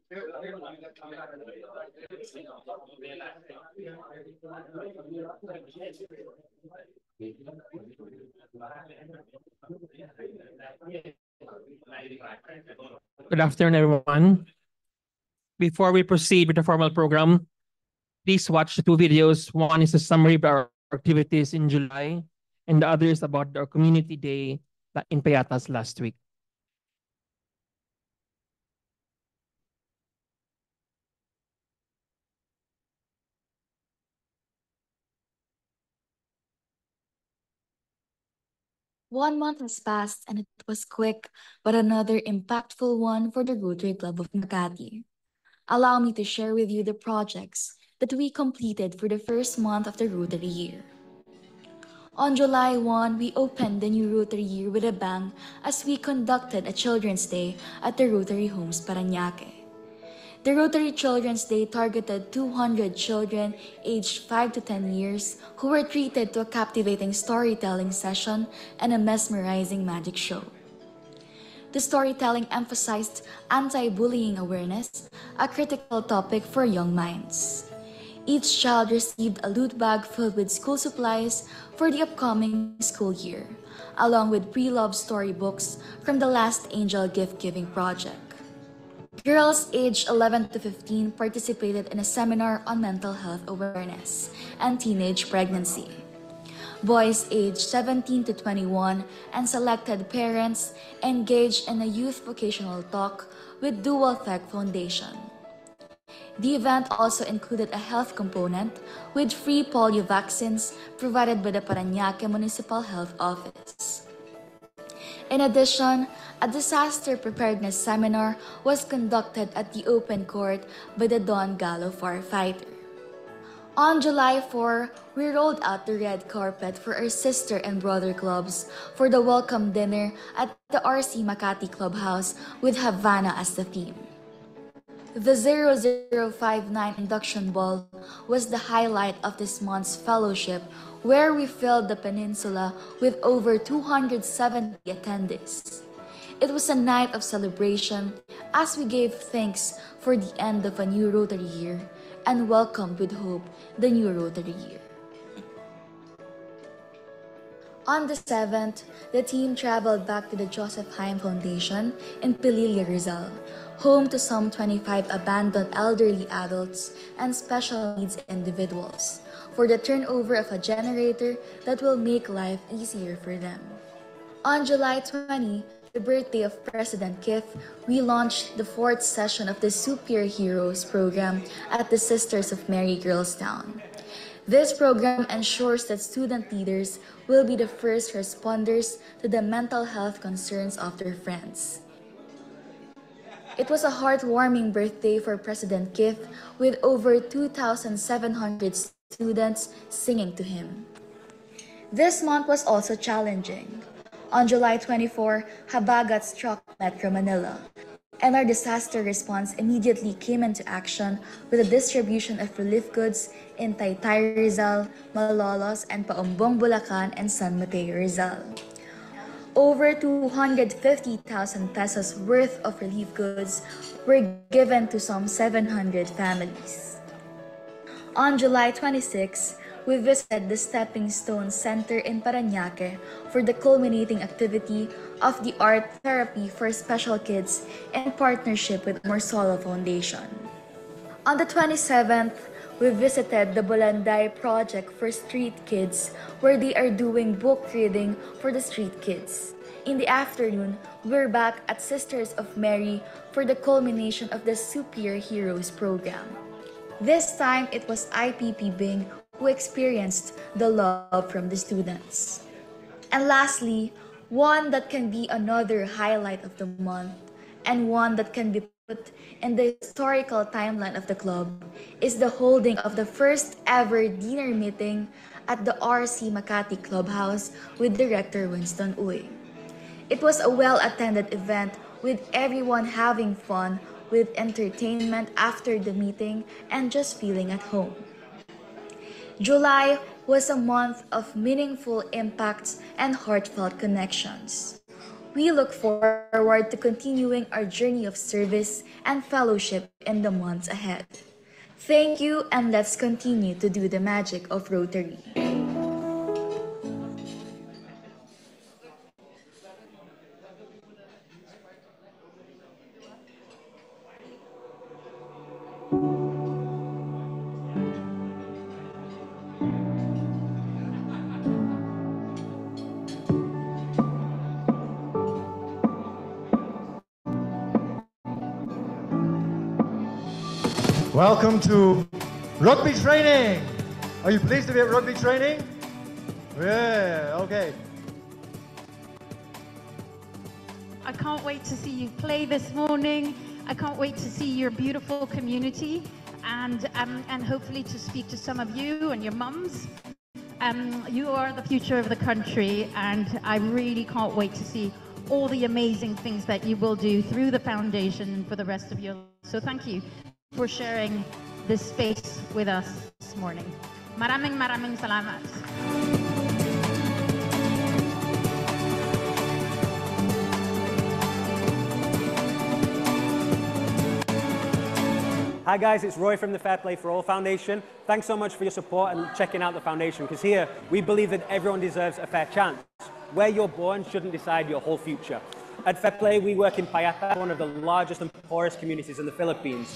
Good afternoon, everyone. Before we proceed with the formal program, please watch the two videos. One is a summary of our activities in July, and the other is about our community day in Payatas last week. One month has passed and it was quick, but another impactful one for the Rotary Club of Makati. Allow me to share with you the projects that we completed for the first month of the Rotary year. On July 1, we opened the new Rotary year with a bang as we conducted a Children's Day at the Rotary Homes Parañaque. The Rotary Children's Day targeted 200 children aged 5 to 10 years who were treated to a captivating storytelling session and a mesmerizing magic show. The storytelling emphasized anti-bullying awareness, a critical topic for young minds. Each child received a loot bag filled with school supplies for the upcoming school year, along with pre-loved storybooks from the Last Angel gift-giving project. Girls aged 11 to 15 participated in a seminar on mental health awareness and teenage pregnancy. Boys aged 17 to 21 and selected parents engaged in a youth vocational talk with Dual Tech Foundation. The event also included a health component with free polio vaccines provided by the Parañaque Municipal Health Office. In addition, a disaster preparedness seminar was conducted at the open court by the Don Gallo firefighter. On July 4, we rolled out the red carpet for our sister and brother clubs for the welcome dinner at the RC Makati Clubhouse with Havana as the theme. The 0059 induction ball was the highlight of this month's fellowship, where we filled the peninsula with over 270 attendees. It was a night of celebration as we gave thanks for the end of a new Rotary year and welcomed with hope the new Rotary year. On the 7th, the team traveled back to the Joseph Haim Foundation in Pililla, Rizal, home to some 25 abandoned elderly adults and special needs individuals, for the turnover of a generator that will make life easier for them. On July 20, the birthday of President Kith, we launched the 4th session of the Superior Heroes program at the Sisters of Mary Girls Town. This program ensures that student leaders will be the first responders to the mental health concerns of their friends. It was a heartwarming birthday for President Kith with over 2,700 students singing to him. This month was also challenging. On July 24, Habagat struck Metro Manila, and our disaster response immediately came into action with the distribution of relief goods in Taytay, Rizal, Malolos, and Paumbong, Bulacan, and San Mateo, Rizal. Over 250,000 pesos worth of relief goods were given to some 700 families. On July 26, we visited the Stepping Stone Center in Parañaque for the culminating activity of the Art Therapy for Special Kids in partnership with Morsolo Foundation. On the 27th, we visited the Bulanday Project for Street Kids, where they are doing book reading for the street kids. In the afternoon, we're back at Sisters of Mary for the culmination of the Superior Heroes program. This time, it was IPP Bing who experienced the love from the students. And lastly, one that can be another highlight of the month, and one that can be put in the historical timeline of the club, is the holding of the first ever dinner meeting at the RC Makati Clubhouse with Director Winston Uy. It was a well-attended event with everyone having fun with entertainment after the meeting and just feeling at home. July was a month of meaningful impacts and heartfelt connections. We look forward to continuing our journey of service and fellowship in the months ahead. Thank you, and let's continue to do the magic of Rotary. Welcome to rugby training. Are you pleased to be at rugby training? Yeah, okay. I can't wait to see you play this morning. I can't wait to see your beautiful community and hopefully to speak to some of you and your mums. You are the future of the country, and I really can't wait to see all the amazing things that you will do through the foundation and for the rest of your life. So thank you for sharing this space with us this morning. Maraming salamat. Hi guys, it's Roy from the Fair Play for All Foundation. Thanks so much for your support and checking out the foundation, because here we believe that everyone deserves a fair chance. Where you're born shouldn't decide your whole future. At Fair Play, we work in Payata, one of the largest and poorest communities in the Philippines.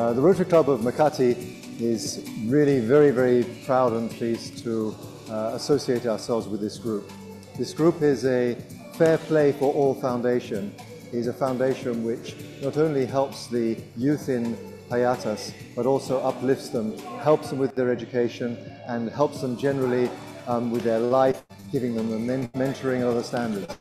The Rotary Club of Makati is really very proud and pleased to associate ourselves with this group. This group is a Fair Play for All foundation. It is a foundation which not only helps the youth in Payatas, but also uplifts them, helps them with their education, and helps them generally with their life, giving them a mentoring and other standards.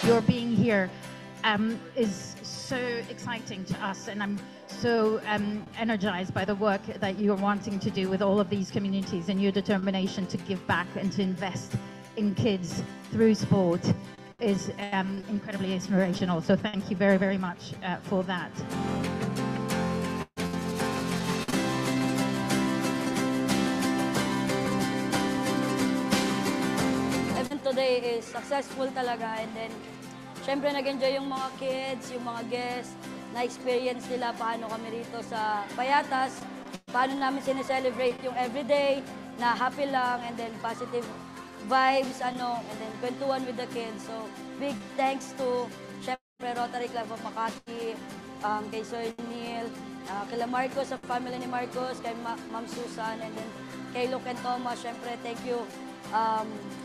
Your being here is so exciting to us, and I'm so energized by the work that you're wanting to do with all of these communities, and your determination to give back and to invest in kids through sport is incredibly inspirational. So thank you very much for that. Today is successful talaga, and then syempre nag-enjoy yung mga kids, yung mga guests, na-experience nila paano kami rito sa Payatas, paano namin sineselebrate yung everyday, na happy lang, and then positive vibes, and then kwentuhan with the kids. So big thanks to syempre Rotary Club of Makati, kay Sir Neil, kay Marcos, sa family ni Marcos, kay Ma'am Susan, and then kay Luke and Thomas. Syempre thank you.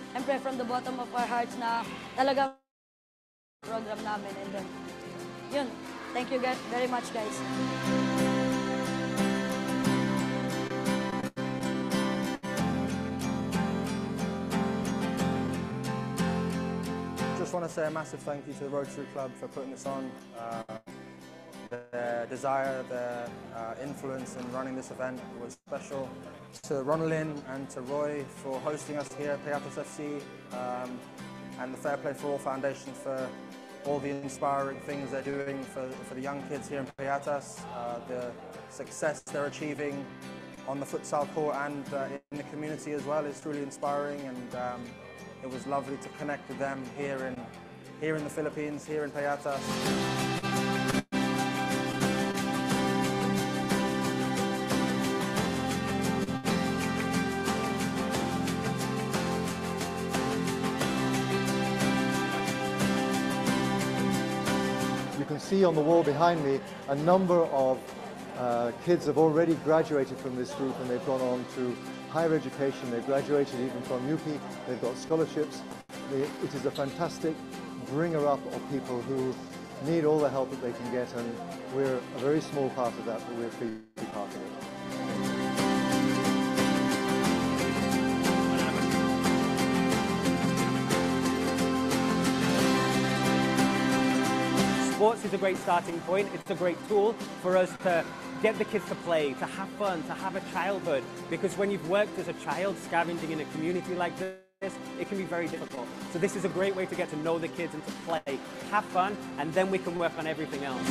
Siyempre, from the bottom of our hearts na talagang program namin. And then, yun. Thank you guys very much, guys. Just want to say a massive thank you to the Rotary Club for putting this on. Their desire, their influence in running this event was special. To Ronaldin and to Roy for hosting us here at Payatas FC, and the Fair Play for All Foundation for all the inspiring things they're doing for the young kids here in Payatas, the success they're achieving on the futsal court and in the community as well is truly inspiring, and it was lovely to connect with them here in the Philippines, here in Payatas. see on the wall behind me, a number of kids have already graduated from this group and they've gone on to higher education. They've graduated even from UP. They've got scholarships. It is a fantastic bringer-up of people who need all the help that they can get, and we're a very small part of that, but we're pleased to be part of it. Sports is a great starting point. It's a great tool for us to get the kids to play, to have fun, to have a childhood. Because when you've worked as a child scavenging in a community like this, it can be very difficult. So this is a great way to get to know the kids and to play, have fun, and then we can work on everything else.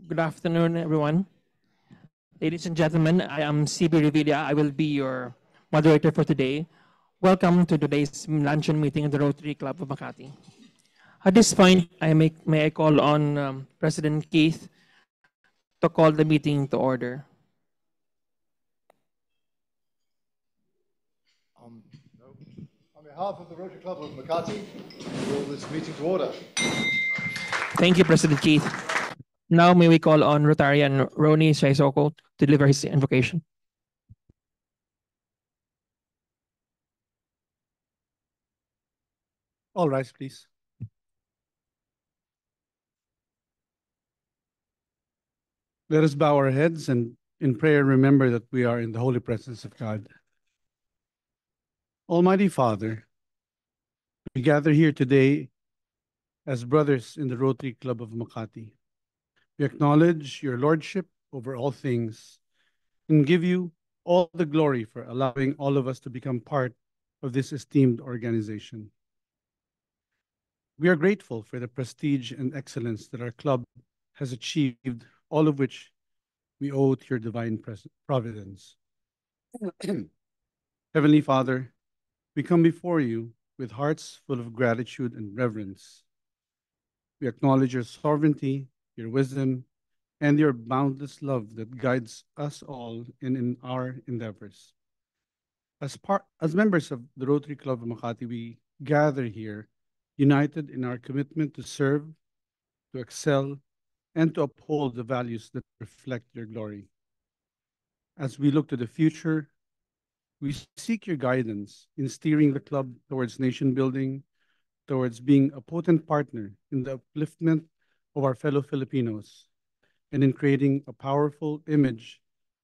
Good afternoon, everyone. Ladies and gentlemen, I am CB Revilla. I will be your moderator for today. Welcome to today's luncheon meeting in the Rotary Club of Makati. At this point, may I call on President Keith to call the meeting to order. On behalf of the Rotary Club of Makati, I call this meeting to order. Thank you, President Keith. Now may we call on Rotarian Roni Shaisoko to deliver his invocation. All rise, please. Let us bow our heads and in prayer remember that we are in the holy presence of God. Almighty Father, we gather here today as brothers in the Rotary Club of Makati. We acknowledge your lordship over all things and give you all the glory for allowing all of us to become part of this esteemed organization. We are grateful for the prestige and excellence that our club has achieved, all of which we owe to your divine providence. Heavenly Father, we come before you with hearts full of gratitude and reverence. We acknowledge your sovereignty, your wisdom, and your boundless love that guides us all in our endeavors. As members of the Rotary Club of Makati, we gather here united in our commitment to serve, to excel, and to uphold the values that reflect your glory. As we look to the future, we seek your guidance in steering the club towards nation building, towards being a potent partner in the upliftment of our fellow Filipinos, and in creating a powerful image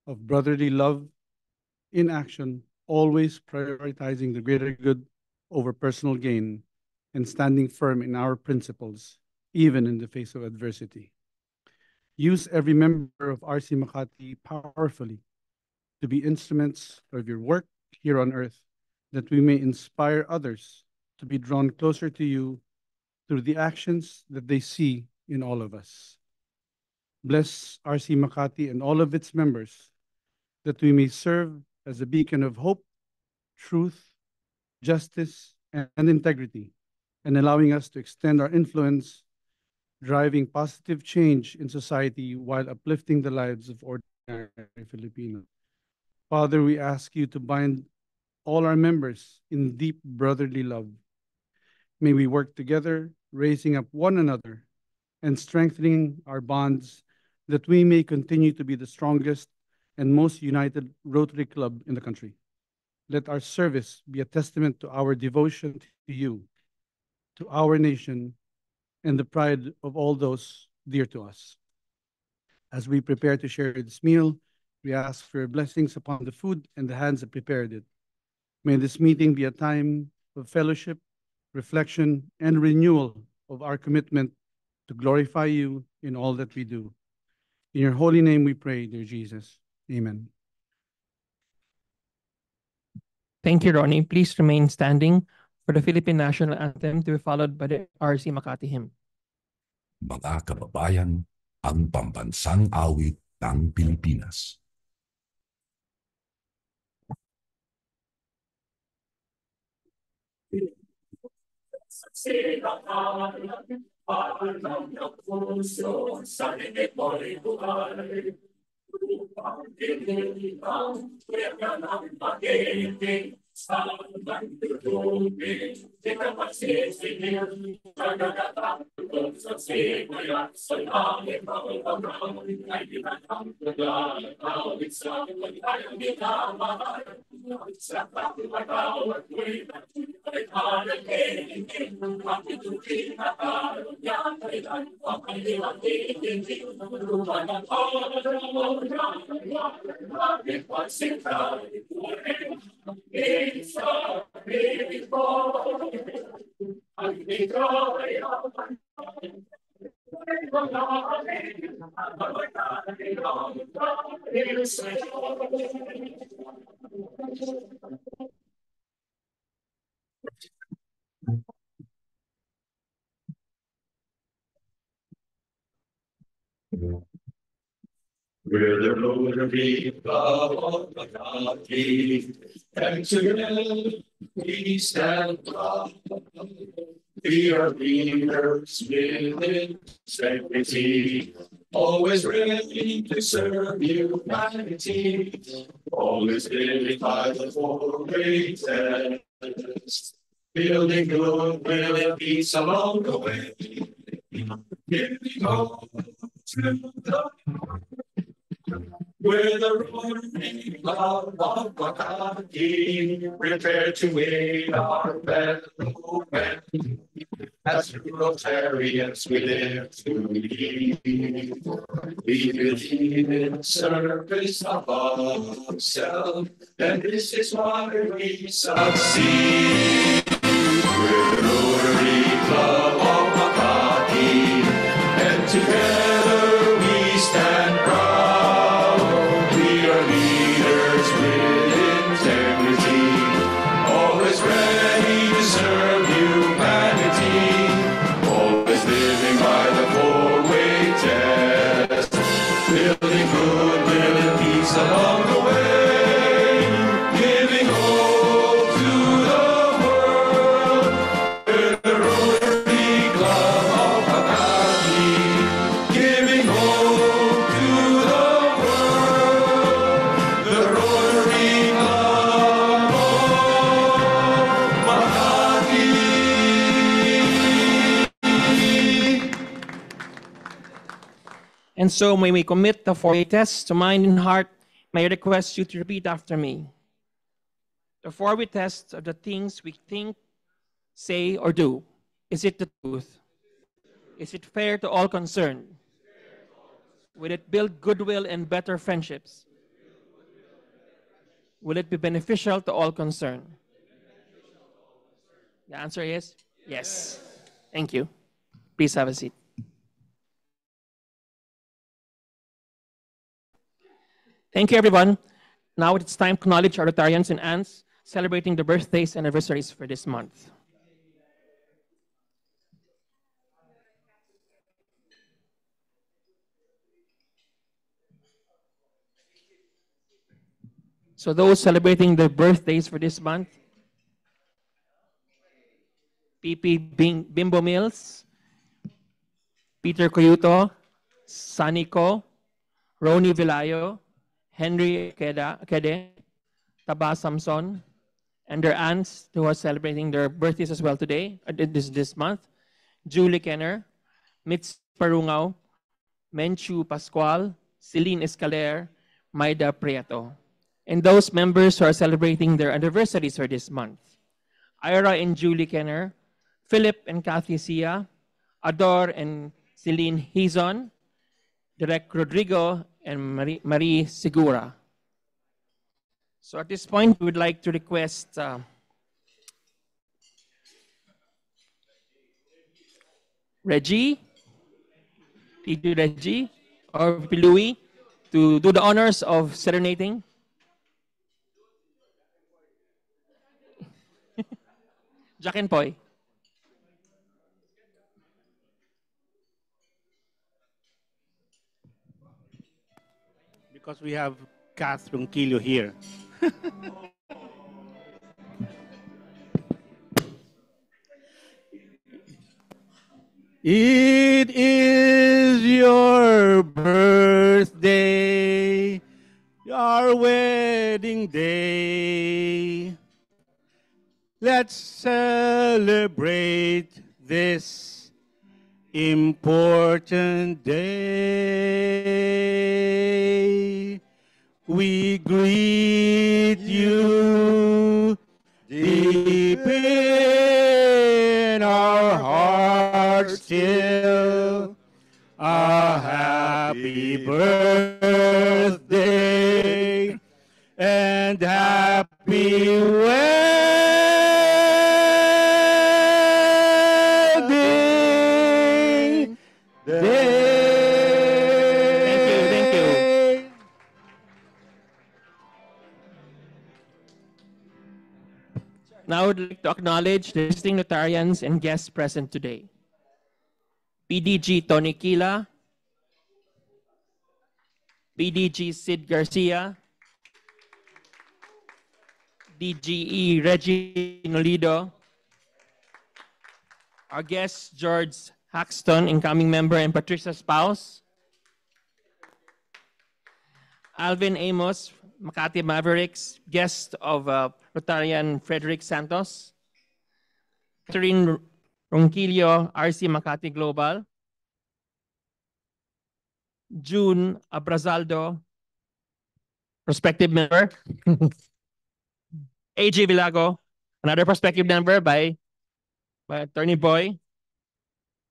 of brotherly love in action, always prioritizing the greater good over personal gain and standing firm in our principles, even in the face of adversity. Use every member of RC Makati powerfully to be instruments of your work here on earth, that we may inspire others to be drawn closer to you through the actions that they see in all of us. Bless RC Makati and all of its members, that we may serve as a beacon of hope, truth, justice, and integrity, and allowing us to extend our influence, driving positive change in society while uplifting the lives of ordinary Filipinos. Father, we ask you to bind all our members in deep brotherly love. May we work together, raising up one another and strengthening our bonds, that we may continue to be the strongest and most united Rotary Club in the country. Let our service be a testament to our devotion to you, to our nation, and the pride of all those dear to us. As we prepare to share this meal, we ask for your blessings upon the food and the hands that prepared it. May this meeting be a time of fellowship, reflection, and renewal of our commitment to glorify you in all that we do. In your holy name we pray, dear Jesus. Amen. Thank you, Ronnie. Please remain standing for the Philippine National Anthem to be followed by the RC Makati hymn. Mga kababayan, ang pambansang awit ng Pilipinas. We're the Rotary Club of Makati, and together we stand proud. We are leaders with integrity, always ready to serve humanity, always living by the four-way test, building goodwill and peace along the way, giving hope to the we're the Rotary Club of Makati, prepare to wait our movement. As Rotarians, we live to lead. We believe in service above self, and this is why we succeed. We're the Rotary Club of Makati, and together we stand proud. Along the way, giving hope to the world. We're the Rotary Club of Makati, giving hope to the world. The Rotary Club of Makati. And so may we commit the four-way test to mind and heart. May I request you to repeat after me. The four-way test of the things we think, say, or do. Is it the truth? Is it fair to all concerned? Will it build goodwill and better friendships? Will it be beneficial to all concerned? The answer is yes. Thank you. Please have a seat. Thank you, everyone. Now it's time to acknowledge our Rotarians and aunts celebrating the birthdays and anniversaries for this month. So those celebrating their birthdays for this month: PP Bimbo Mills, Peter Coyuto, Sanico, Roni Vilayo, Henry Kede, Taba Samson, and their aunts who are celebrating their birthdays as well today, this month: Julie Kenner, Mitz Parungao, Menchu Pascual, Celine Escaler, Maida Prieto. And those members who are celebrating their anniversaries for this month: Ira and Julie Kenner, Philip and Kathy Sia, Ador and Celine Hizon, Direk Rodrigo and Marie Segura. So at this point, we would like to request Reggie, Teacher Reggie, or Louis to do the honors of serenading. Jack and Poy. Because we have Kath Ronquillo here. It is your birthday, your wedding day. Let's celebrate this important day. We greet you deep in our hearts still. A happy birthday and happy wedding day. Thank you. Now I would like to acknowledge the visiting notarians and guests present today. PDG Tony Kila, PDG Sid Garcia, DGE Reggie Nolido, our guest George Haxton, incoming member, and Patricia Spouse, Alvin Amos, Makati Mavericks, guest of Rotarian Frederick Santos, Catherine Ronquillo, RC Makati Global, June Abrazaldo, prospective member, AJ Villago, another prospective member by Attorney Boy,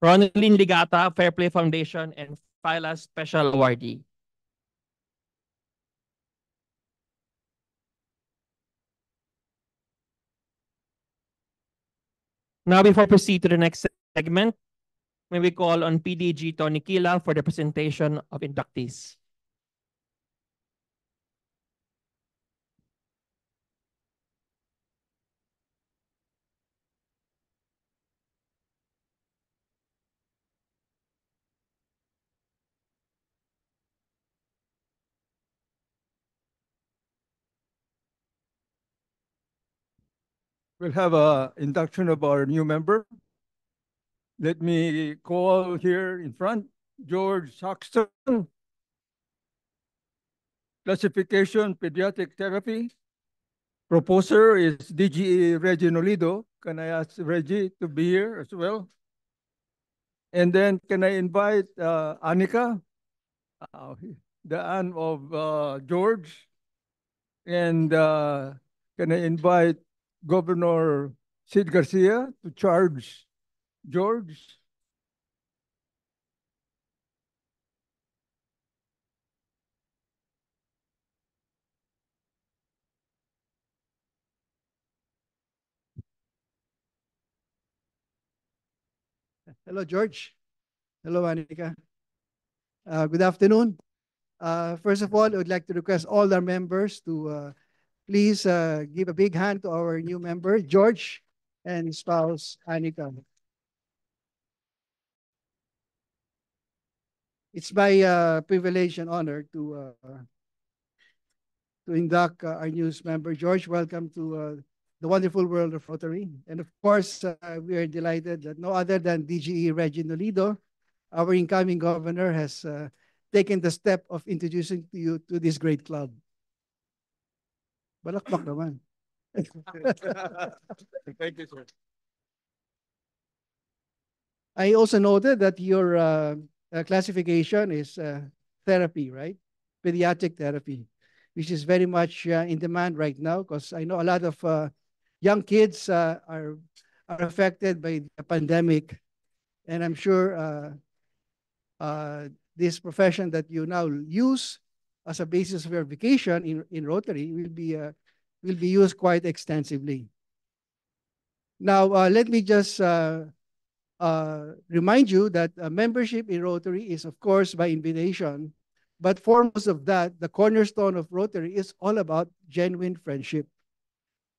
Ronaldin Ligata, Fair Play Foundation, and Phila Special Awardee. Now, before we proceed to the next segment, may we call on PDG Tony Kila for the presentation of inductees. We'll have a induction of our new member. Let me call here in front, George Saxton. Classification, pediatric therapy. Proposer is DGE Reggie Nolido. Can I ask Reggie to be here as well? And then can I invite Anika, the aunt of George? And can I invite Governor Sid Garcia to charge George? Hello, George. Hello, Anika. Good afternoon. First of all, I would like to request all our members to please give a big hand to our new member, George, and his spouse, Anika. It's my privilege and honor to induct our newest member, George. Welcome to the wonderful world of Rotary. And of course, we are delighted that no other than DGE Reggie Nolido, our incoming governor, has taken the step of introducing you to this great club. Balakbak naman. Thank you, sir. I also noted that your classification is therapy, right? Pediatric therapy, which is very much in demand right now because I know a lot of young kids are affected by the pandemic. And I'm sure this profession that you now use as a basis of your vacation in Rotary will be will be used quite extensively. Now, let me just remind you that membership in Rotary is, of course, by invitation. But foremost of that, the cornerstone of Rotary is all about genuine friendship.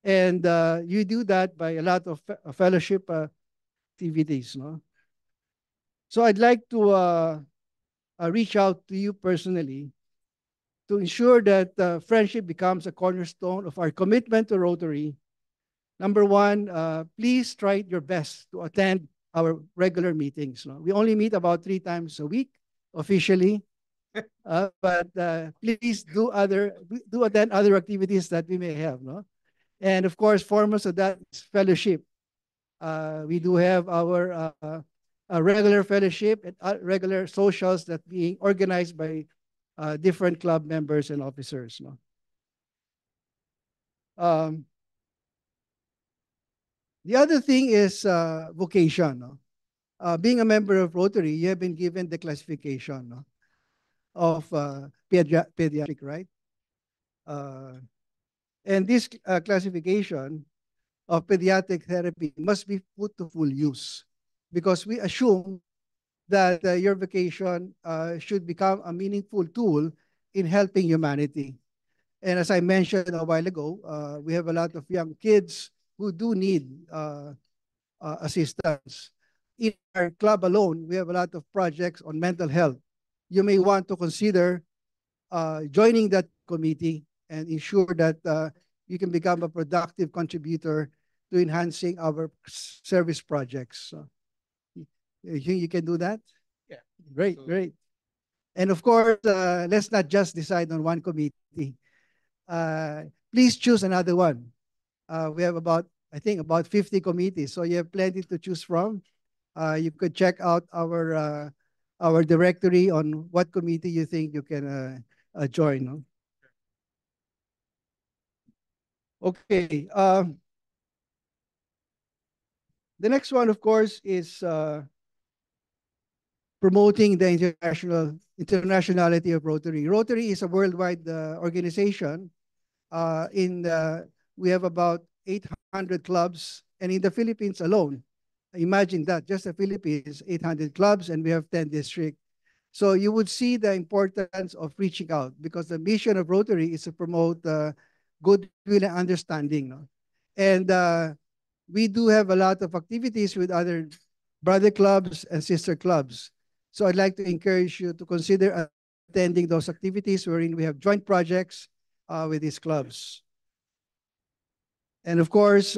And you do that by a lot of fellowship activities. No? So I'd like to reach out to you personally to ensure that friendship becomes a cornerstone of our commitment to Rotary. Number one, please try your best to attend our regular meetings. No? We only meet about 3 times a week officially, but please do attend other activities that we may have. No? And of course, foremost of that is fellowship. We do have our regular fellowship and regular socials that being organized by different club members and officers. No? The other thing is vocation. No? Being a member of Rotary, you have been given the classification no? of pediatric, right? And this classification of pediatric therapy must be put to full use because we assume that your vocation should become a meaningful tool in helping humanity. And as I mentioned a while ago, we have a lot of young kids who do need assistance. In our club alone, we have a lot of projects on mental health. You may want to consider joining that committee and ensure that you can become a productive contributor to enhancing our service projects. You think you can do that? Yeah. Great, great. And of course, let's not just decide on one committee. Please choose another one. We have I think about 50 committees, so you have plenty to choose from. You could check out our directory on what committee you think you can join. No? Okay. The next one, of course, is promoting the internationality of Rotary. Rotary is a worldwide organization. We have about 800 clubs, and in the Philippines alone, imagine that, just the Philippines, 800 clubs, and we have 10 districts. So you would see the importance of reaching out because the mission of Rotary is to promote goodwill and understanding. No? And we do have a lot of activities with other brother clubs and sister clubs. So I'd like to encourage you to consider attending those activities wherein we have joint projects with these clubs. And of course,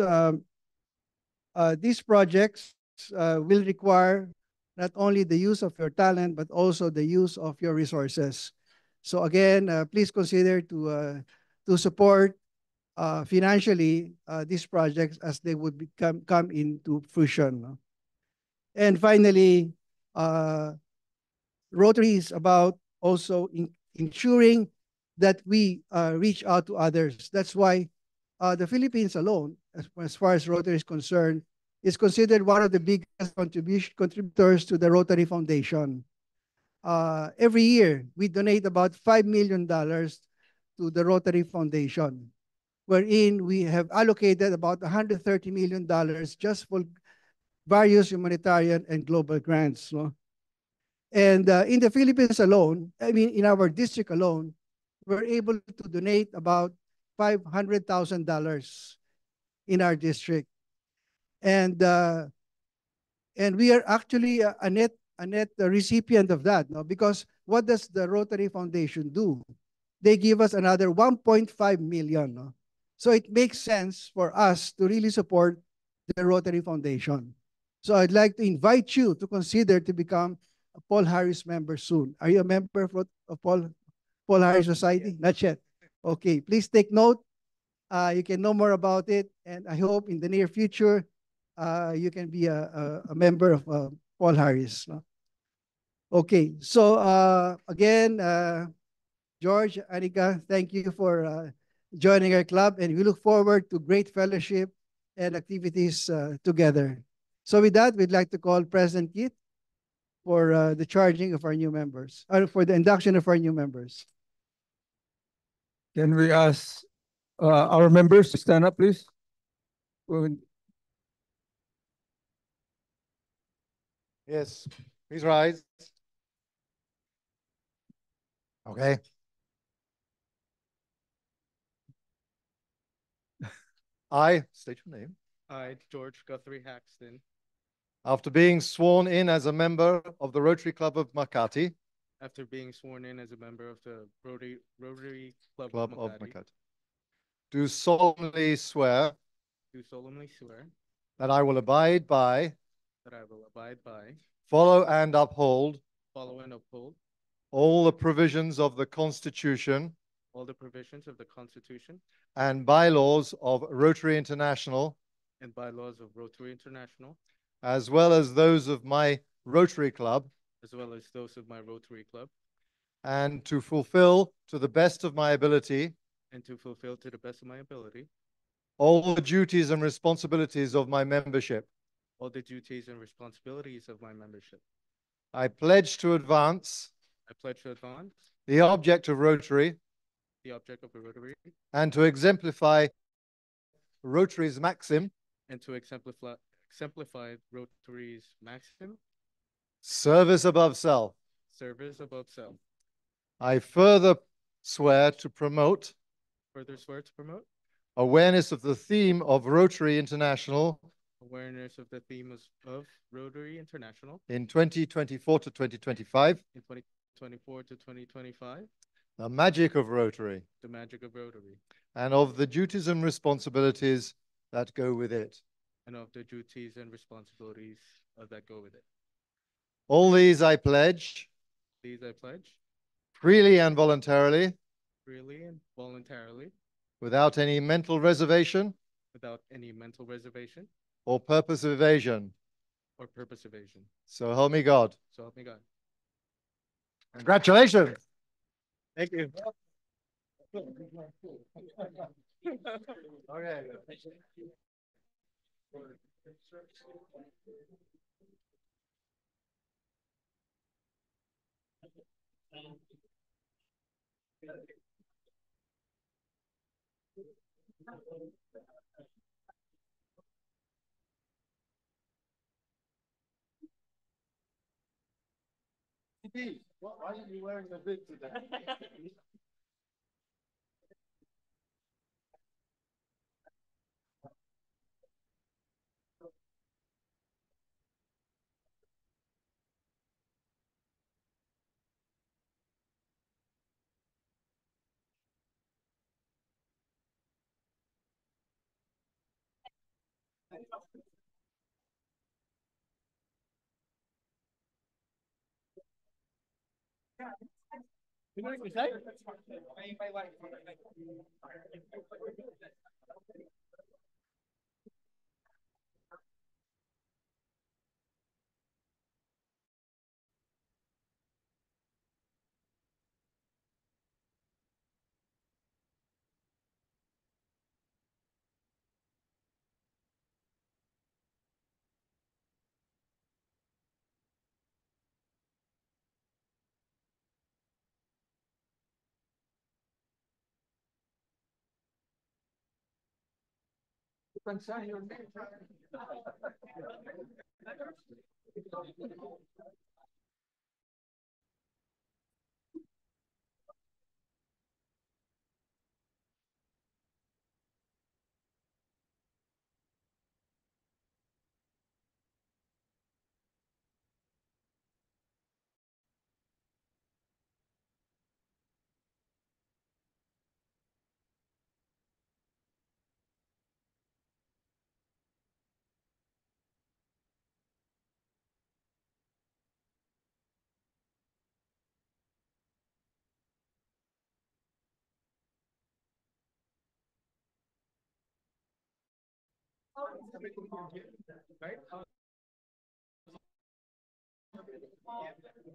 these projects will require not only the use of your talent, but also the use of your resources. So again, please consider to support financially these projects as they would come into fruition. No? And finally, Rotary is about also ensuring that we reach out to others. That's why the Philippines alone, as far as Rotary is concerned, is considered one of the biggest contributors to the Rotary Foundation. Every year, we donate about $5 million to the Rotary Foundation, wherein we have allocated about $130 million just for various humanitarian and global grants. No? And in the Philippines alone, I mean, in our district alone, we're able to donate about $500,000 in our district. And we are actually a net recipient of that, no? Because what does the Rotary Foundation do? They give us another 1.5 million. No? So it makes sense for us to really support the Rotary Foundation. So I'd like to invite you to consider to become a Paul Harris member soon. Are you a member of Paul Harris Society? Not yet. Okay, please take note. You can know more about it, and I hope in the near future you can be a member of Paul Harris. No? Okay, so again, George, Anika, thank you for joining our club, and we look forward to great fellowship and activities together. So with that, we'd like to call President Keith for the charging of our new members, or for the induction of our new members. Can we ask Our members, stand up, please. Yes, please rise. Okay. I state your name. I, George Guthrie Haxton, After being sworn in as a member of the Rotary Club of Makati, after being sworn in as a member of the Rotary Club Club of of Makati, Makati, do solemnly swear do solemnly swear that I will abide by, that I will abide by, follow and uphold follow and uphold all the provisions of the Constitution all the provisions of the Constitution and bylaws of Rotary International, and bylaws of Rotary International, as well as those of my Rotary Club, as well as those of my Rotary Club, and to fulfill to the best of my ability and to fulfill to the best of my ability all the duties and responsibilities of my membership. all the duties and responsibilities of my membership. I pledge to advance I pledge to advance the object of Rotary the object of the Rotary and to exemplify Rotary's maxim, and to exemplify Rotary's maxim, service above self. service above self. I further swear to promote Further swear to promote awareness of the theme of Rotary International awareness of the theme of Rotary International in 2024 to 2025, in 2024 to 2025, the magic of Rotary, the magic of Rotary, and of the duties and responsibilities that go with it. and of the duties and responsibilities that go with it. All these I pledge These I pledge freely and voluntarily, freely and voluntarily, without any mental reservation without any mental reservation or purpose of evasion. or purpose evasion. So help me God. So help me God. Congratulations. Thank you. Okay. Why are you wearing the bib today?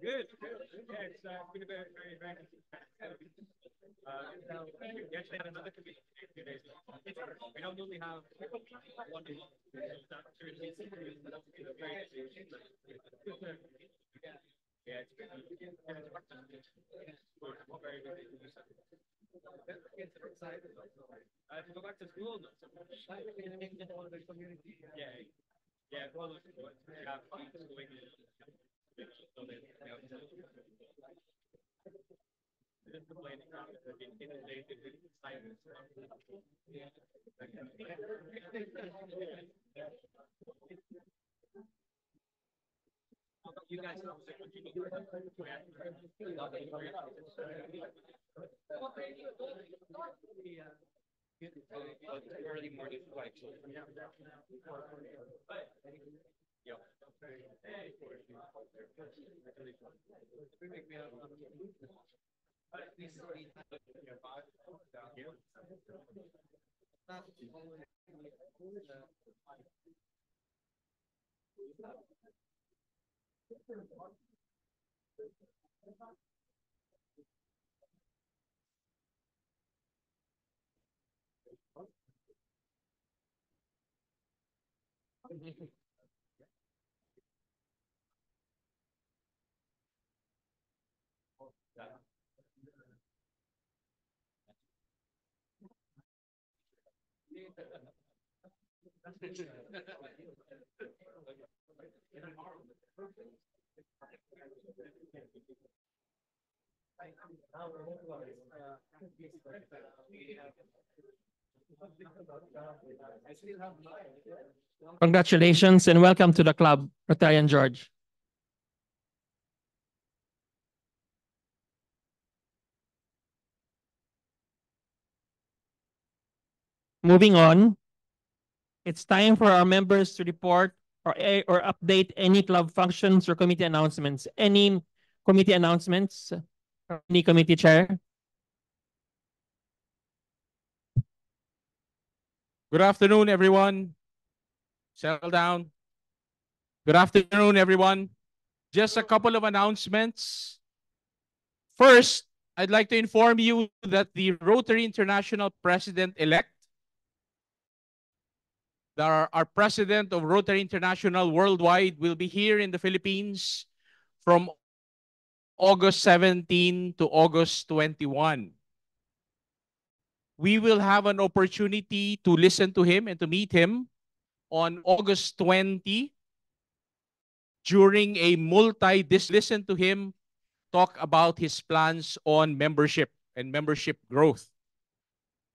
Good. It's been a very, very we actually had another committee a few days ago. We don't normally have one day. Yeah, it's good. I have to go back to school. Yeah, yeah, well, yeah, it's going so then, just complaining, inundated with silence. You guys know early morning flight. Yeah. Congratulations and welcome to the club, Rotarian George. Moving on, it's time for our members to report or update any club functions or committee announcements. Any committee announcements? Any committee chair? Good afternoon, everyone. Settle down. Good afternoon, everyone. Just a couple of announcements. First, I'd like to inform you that the Rotary International President-elect, our President of Rotary International Worldwide, will be here in the Philippines from August 17 to August 21. We will have an opportunity to listen to him and to meet him on August 20 during a listen to him talk about his plans on membership and membership growth.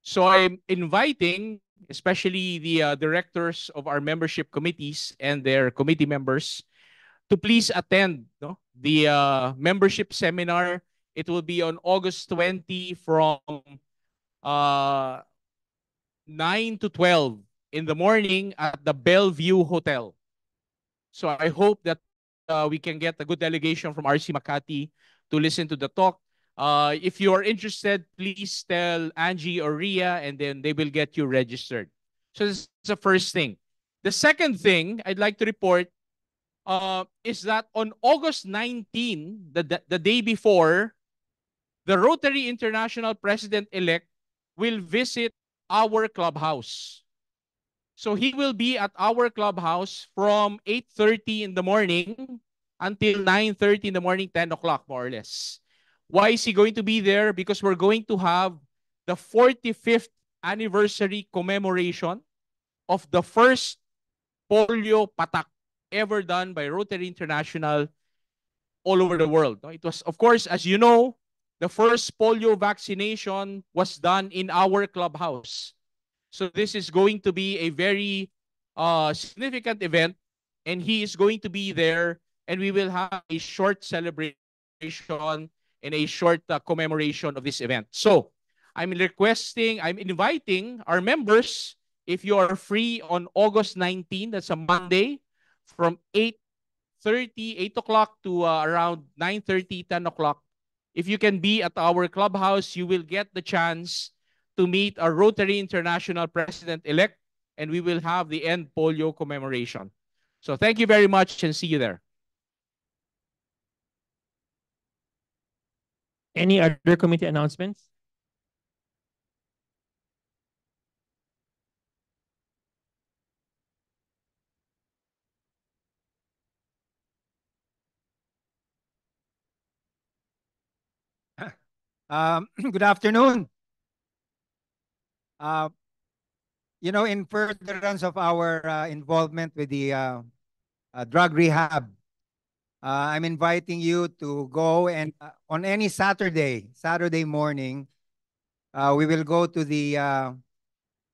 So I'm inviting especially the directors of our membership committees and their committee members to please attend the membership seminar. It will be on August 20 from 9 to 12 in the morning at the Bellevue Hotel. So I hope that we can get a good delegation from RC Makati to listen to the talk. If you are interested, please tell Angie or Ria, and then they will get you registered. So this is the first thing. The second thing I'd like to report is that on August 19, the day before, the Rotary International President-elect will visit our clubhouse. So he will be at our clubhouse from 8:30 in the morning until 9:30 in the morning, 10 o'clock more or less. Why is he going to be there? Because we're going to have the 45th anniversary commemoration of the first polio patak ever done by Rotary International all over the world. It was, of course, as you know, the first polio vaccination was done in our clubhouse. So this is going to be a very significant event, and he is going to be there, and we will have a short celebration and a short commemoration of this event. So I'm inviting our members, if you are free on August 19, that's a Monday, from 8 o'clock to around 9:30, 10 o'clock. If you can be at our clubhouse, you will get the chance to meet our Rotary International President-elect, and we will have the End Polio commemoration. So thank you very much and see you there. Any other committee announcements? Good afternoon. Uh, in furtherance of our involvement with the drug rehab, I'm inviting you to go and on any Saturday morning, we will go to the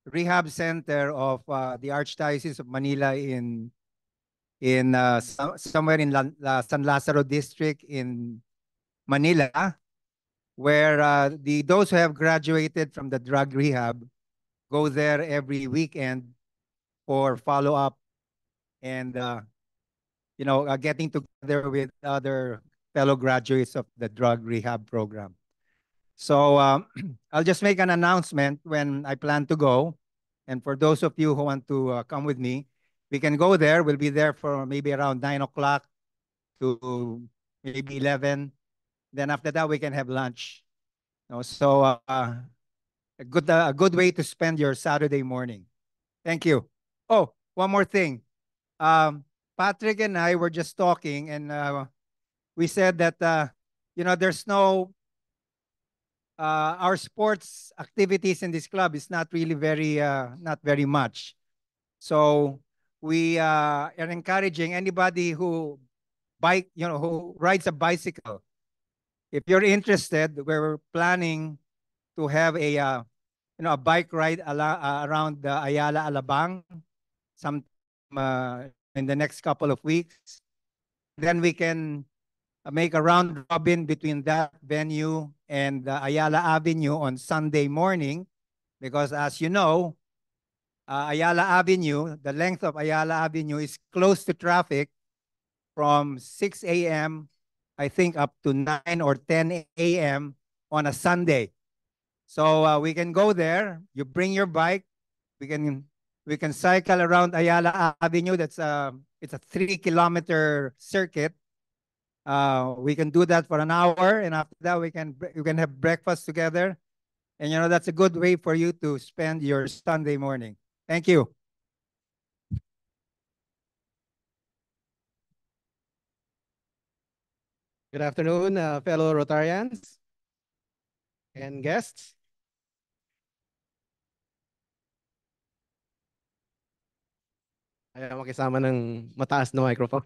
rehab center of the Archdiocese of Manila somewhere in San Lazaro district in Manila, where those who have graduated from the drug rehab go there every weekend for follow-up and getting together with other fellow graduates of the drug rehab program. So I'll just make an announcement when I plan to go. And for those of you who want to come with me, we can go there. We'll be there for maybe around 9 o'clock to maybe 11. Then after that, we can have lunch. So a good way to spend your Saturday morning. Thank you. Oh, one more thing. Patrick and I were just talking, and we said that there's no our sports activities in this club is not really not very much. So we are encouraging anybody who rides a bicycle. If you're interested, we're planning to have a bike ride around Ayala Alabang some in the next couple of weeks. Then we can make a round robin between that venue and Ayala Avenue on Sunday morning, because as you know, Ayala Avenue, the length of Ayala Avenue is close to traffic from 6 a.m. I think up to 9 or 10 a.m. on a Sunday. So we can go there. You bring your bike. We can cycle around Ayala Avenue. It's a 3-kilometer circuit. We can do that for an hour, and after that we can have breakfast together. And that's a good way for you to spend your Sunday morning. Thank you. Good afternoon, fellow Rotarians and guests. Ayaw makisama ng mataas na microphone.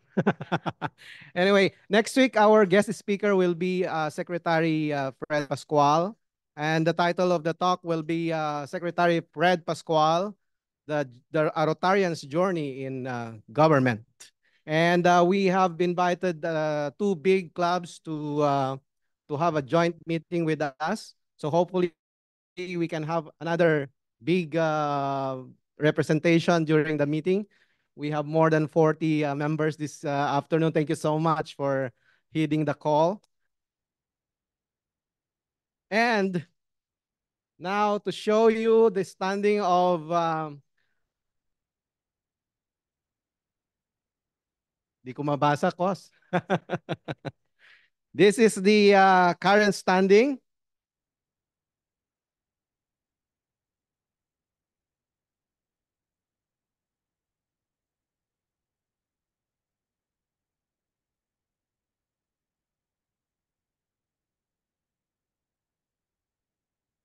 Anyway, next week, our guest speaker will be Secretary Fred Pascual. And the title of the talk will be Secretary Fred Pascual, the Rotarian's Journey in Government. And we have invited two big clubs to have a joint meeting with us. So hopefully we can have another big representation during the meeting. We have more than 40 members this afternoon. Thank you so much for heeding the call. And now to show you the standing of di ko mabasa, Kos. This is the current standing.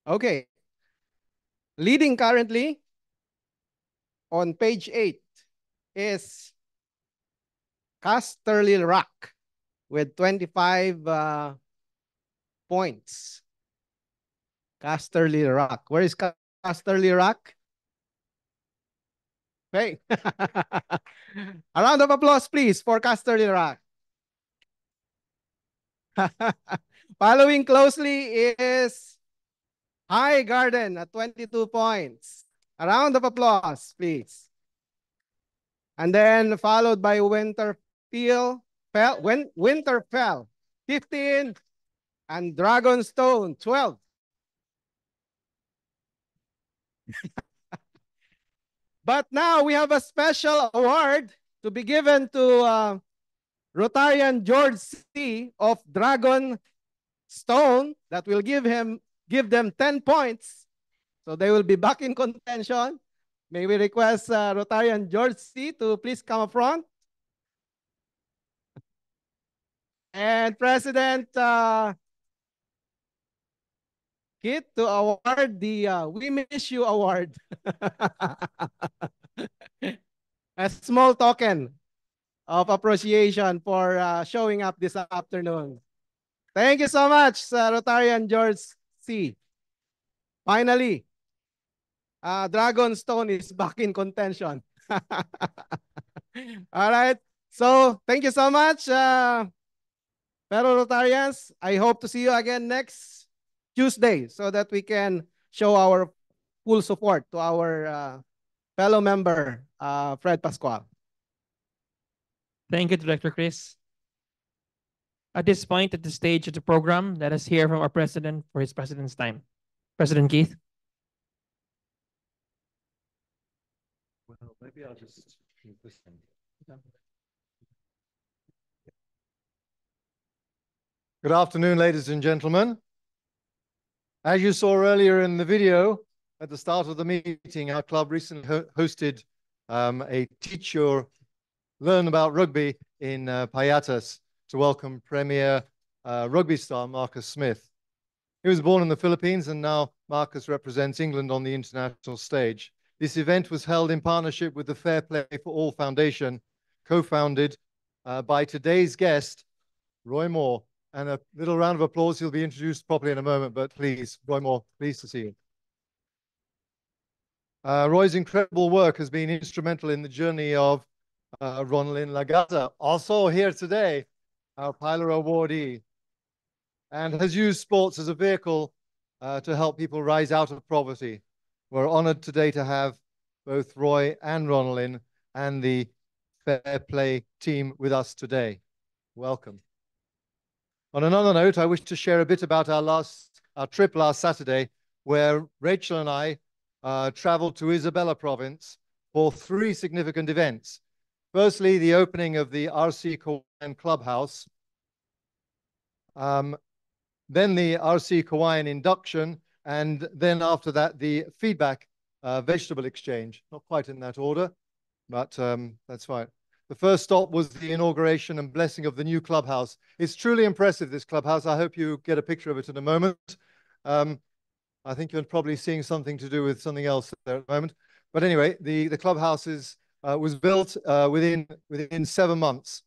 Okay. Leading currently on page 8 is Casterly Rock with 25 points. Casterly Rock. Where is Casterly Rock? Hey. A round of applause, please, for Casterly Rock. Following closely is High Garden at 22 points. A round of applause, please. And then followed by Winterfell, 15, and Dragonstone, 12. But now we have a special award to be given to Rotarian George C. of Dragonstone that will give them 10 points. So they will be back in contention. May we request Rotarian George C. to please come up front. And President Kit to award the We Miss You Award. A small token of appreciation for showing up this afternoon. Thank you so much, Rotarian George C. Finally, Dragonstone is back in contention. All right. So thank you so much, fellow Rotarians. I hope to see you again next Tuesday so that we can show our full support to our fellow member, Fred Pascual. Thank you, Director Chris. At this point, at the stage of the program, let us hear from our president for his president's time. President Keith. Well, maybe I'll just move this one. Good afternoon, ladies and gentlemen. As you saw earlier in the video, at the start of the meeting, our club recently hosted a Teach Your Learn About Rugby in Payatas to welcome Premier rugby star Marcus Smith. He was born in the Philippines, and now Marcus represents England on the international stage. This event was held in partnership with the Fair Play for All Foundation, co-founded by today's guest, Roy Moore. And a little round of applause. He'll be introduced properly in a moment, but please, Roy Moore, pleased to see you. Roy's incredible work has been instrumental in the journey of Ronalyn Lagata, also here today, our Pilar awardee, and has used sports as a vehicle to help people rise out of poverty. We're honored today to have both Roy and Ronalyn and the Fair Play team with us today. Welcome. On another note, I wish to share a bit about our trip last Saturday, where Rachel and I traveled to Isabela province for 3 significant events. Firstly, the opening of the RC Kawayan Clubhouse, then the RC Kawayan induction, and then after that, the feedback vegetable exchange. Not quite in that order, but that's fine. The first stop was the inauguration and blessing of the new clubhouse. It's truly impressive, this clubhouse. I hope you get a picture of it in a moment. I think you're probably seeing something to do with something else there at the moment. But anyway, the clubhouse was built within 7 months.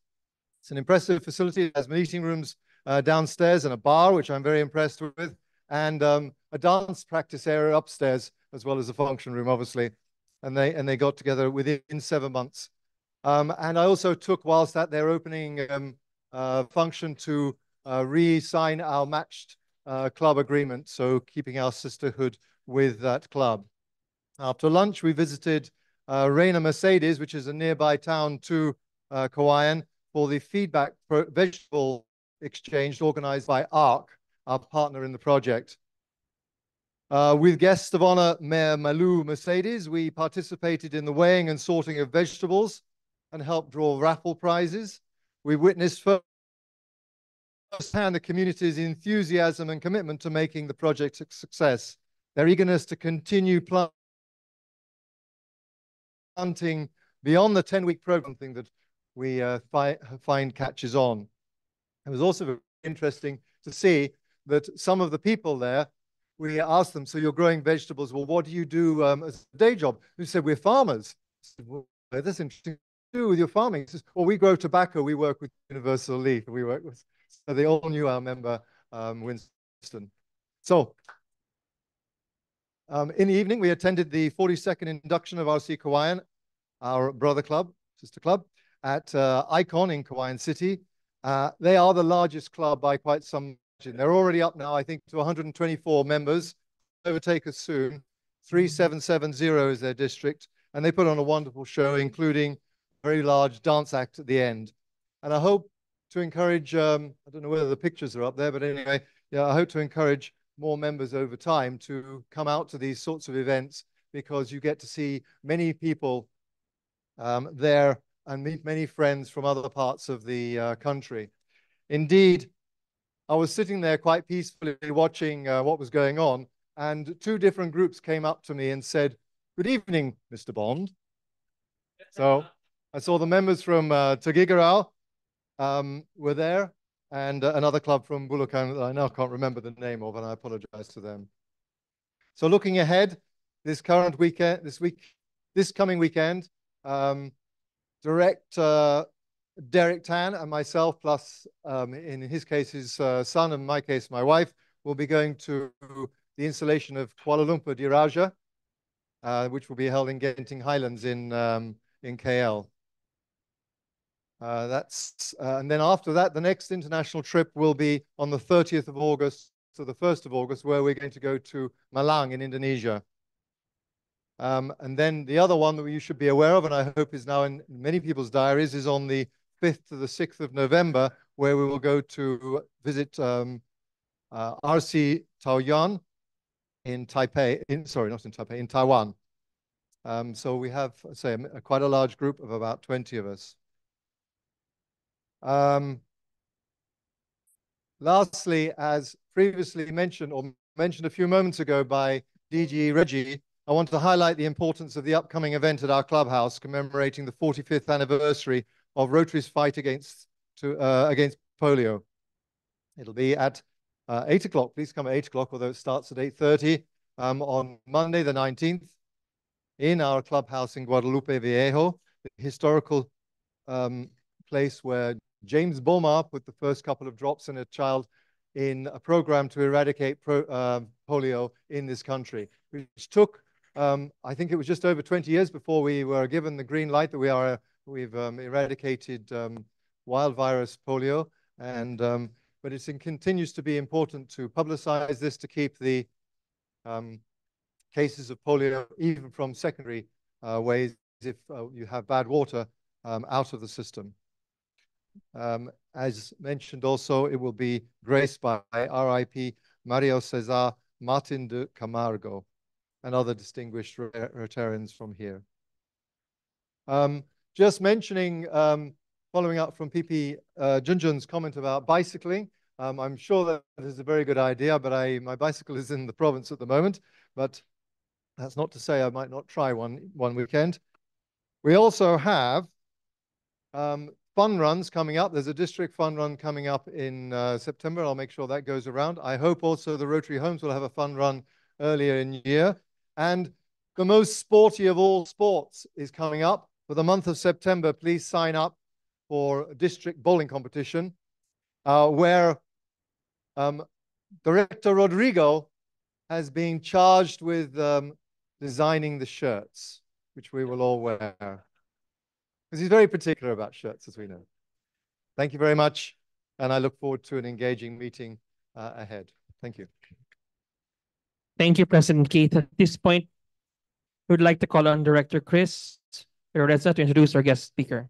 It's an impressive facility. It has meeting rooms downstairs and a bar, which I'm very impressed with, and a dance practice area upstairs, as well as a function room, obviously. And they got together within 7 months. And I also took, whilst at their opening function, to re-sign our matched club agreement, so keeping our sisterhood with that club. After lunch, we visited Reina Mercedes, which is a nearby town to Kawayan, for the feedback vegetable exchange organized by ARC, our partner in the project. With guests of honor, Mayor Malu Mercedes, we participated in the weighing and sorting of vegetables and helped draw raffle prizes. We witnessed firsthand the community's enthusiasm and commitment to making the project a success. Their eagerness to continue planting beyond the 10-week program thing that we find catches on. It was also very interesting to see that some of the people there, we asked them, so you're growing vegetables, well, what do you do as a day job? They said, we're farmers. I said, well, that's interesting. Do with your farming? He says, well, we grow tobacco, we work with Universal Leaf, we work with, so they all knew our member, Winston. So, in the evening, we attended the 42nd induction of RC Kawayan, our brother club, sister club, at Icon in Kawayan City. They are the largest club by quite some margin. They're already up now, I think, to 124 members, overtake us soon. 3770 is their district, and they put on a wonderful show, including very large dance act at the end. And I hope to encourage, I don't know whether the pictures are up there, but anyway, yeah, I hope to encourage more members over time to come out to these sorts of events, because you get to see many people there and meet many friends from other parts of the country. Indeed, I was sitting there quite peacefully watching what was going on, and 2 different groups came up to me and said, "Good evening, Mr. Bond." So I saw the members from Tugigarao were there, and another club from Bulacan that I now can't remember the name of, and I apologize to them. So looking ahead, this coming weekend, Director Derek Tan and myself, plus in his case his son, and in my case my wife, will be going to the installation of Kuala Lumpur Diraja, which will be held in Genting Highlands in KL. And then after that, the next international trip will be on the 30th of August to the 1st of August, where we're going to go to Malang in Indonesia. And then the other one that you should be aware of, and I hope is now in many people's diaries, is on the 5th to the 6th of November, where we will go to visit RC Taoyuan in Taipei, sorry, not in Taipei, in Taiwan. So we have, say, quite a large group of about 20 of us. Lastly, as previously mentioned, or mentioned a few moments ago by DG Reggie, I want to highlight the importance of the upcoming event at our clubhouse commemorating the 45th anniversary of Rotary's fight against polio. It'll be at 8 o'clock. Please come at 8 o'clock, although it starts at 8:30 on Monday the 19th in our clubhouse in Guadalupe Viejo, the historical place where James Bomar put the first couple of drops in a child in a program to eradicate polio in this country, which took, I think it was just over 20 years before we were given the green light that we've eradicated wild virus polio. And but it continues to be important to publicize this, to keep the cases of polio, even from secondary ways, if you have bad water, out of the system. As mentioned also, it will be graced by RIP Mario Cesar Martin de Camargo and other distinguished Rotarians from here. Just mentioning, following up from PP Junjun's comment about bicycling, I'm sure that is a very good idea, but my bicycle is in the province at the moment, but that's not to say I might not try one weekend. We also have fun runs coming up. There's a district fun run coming up in September. I'll make sure that goes around. I hope also the Rotary Homes will have a fun run earlier in the year. And the most sporty of all sports is coming up. For the month of September, please sign up for a district bowling competition where Director Rodrigo has been charged with designing the shirts, which we will all wear. Because he's very particular about shirts, as we know. Thank you very much, and I look forward to an engaging meeting ahead. Thank you. Thank you, President Keith. At this point, we would like to call on Director Chris Pereza to introduce our guest speaker.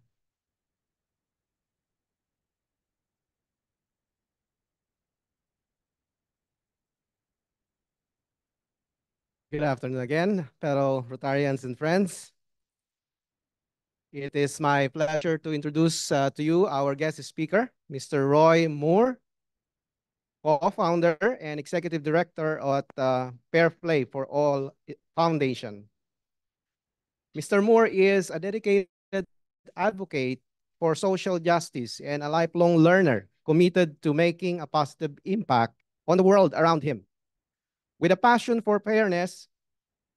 Good afternoon again, fellow Rotarians and friends. It is my pleasure to introduce to you our guest speaker, Mr. Roy Moore, co-founder and executive director at Fair Play for All Foundation. Mr. Moore is a dedicated advocate for social justice and a lifelong learner committed to making a positive impact on the world around him. With a passion for fairness,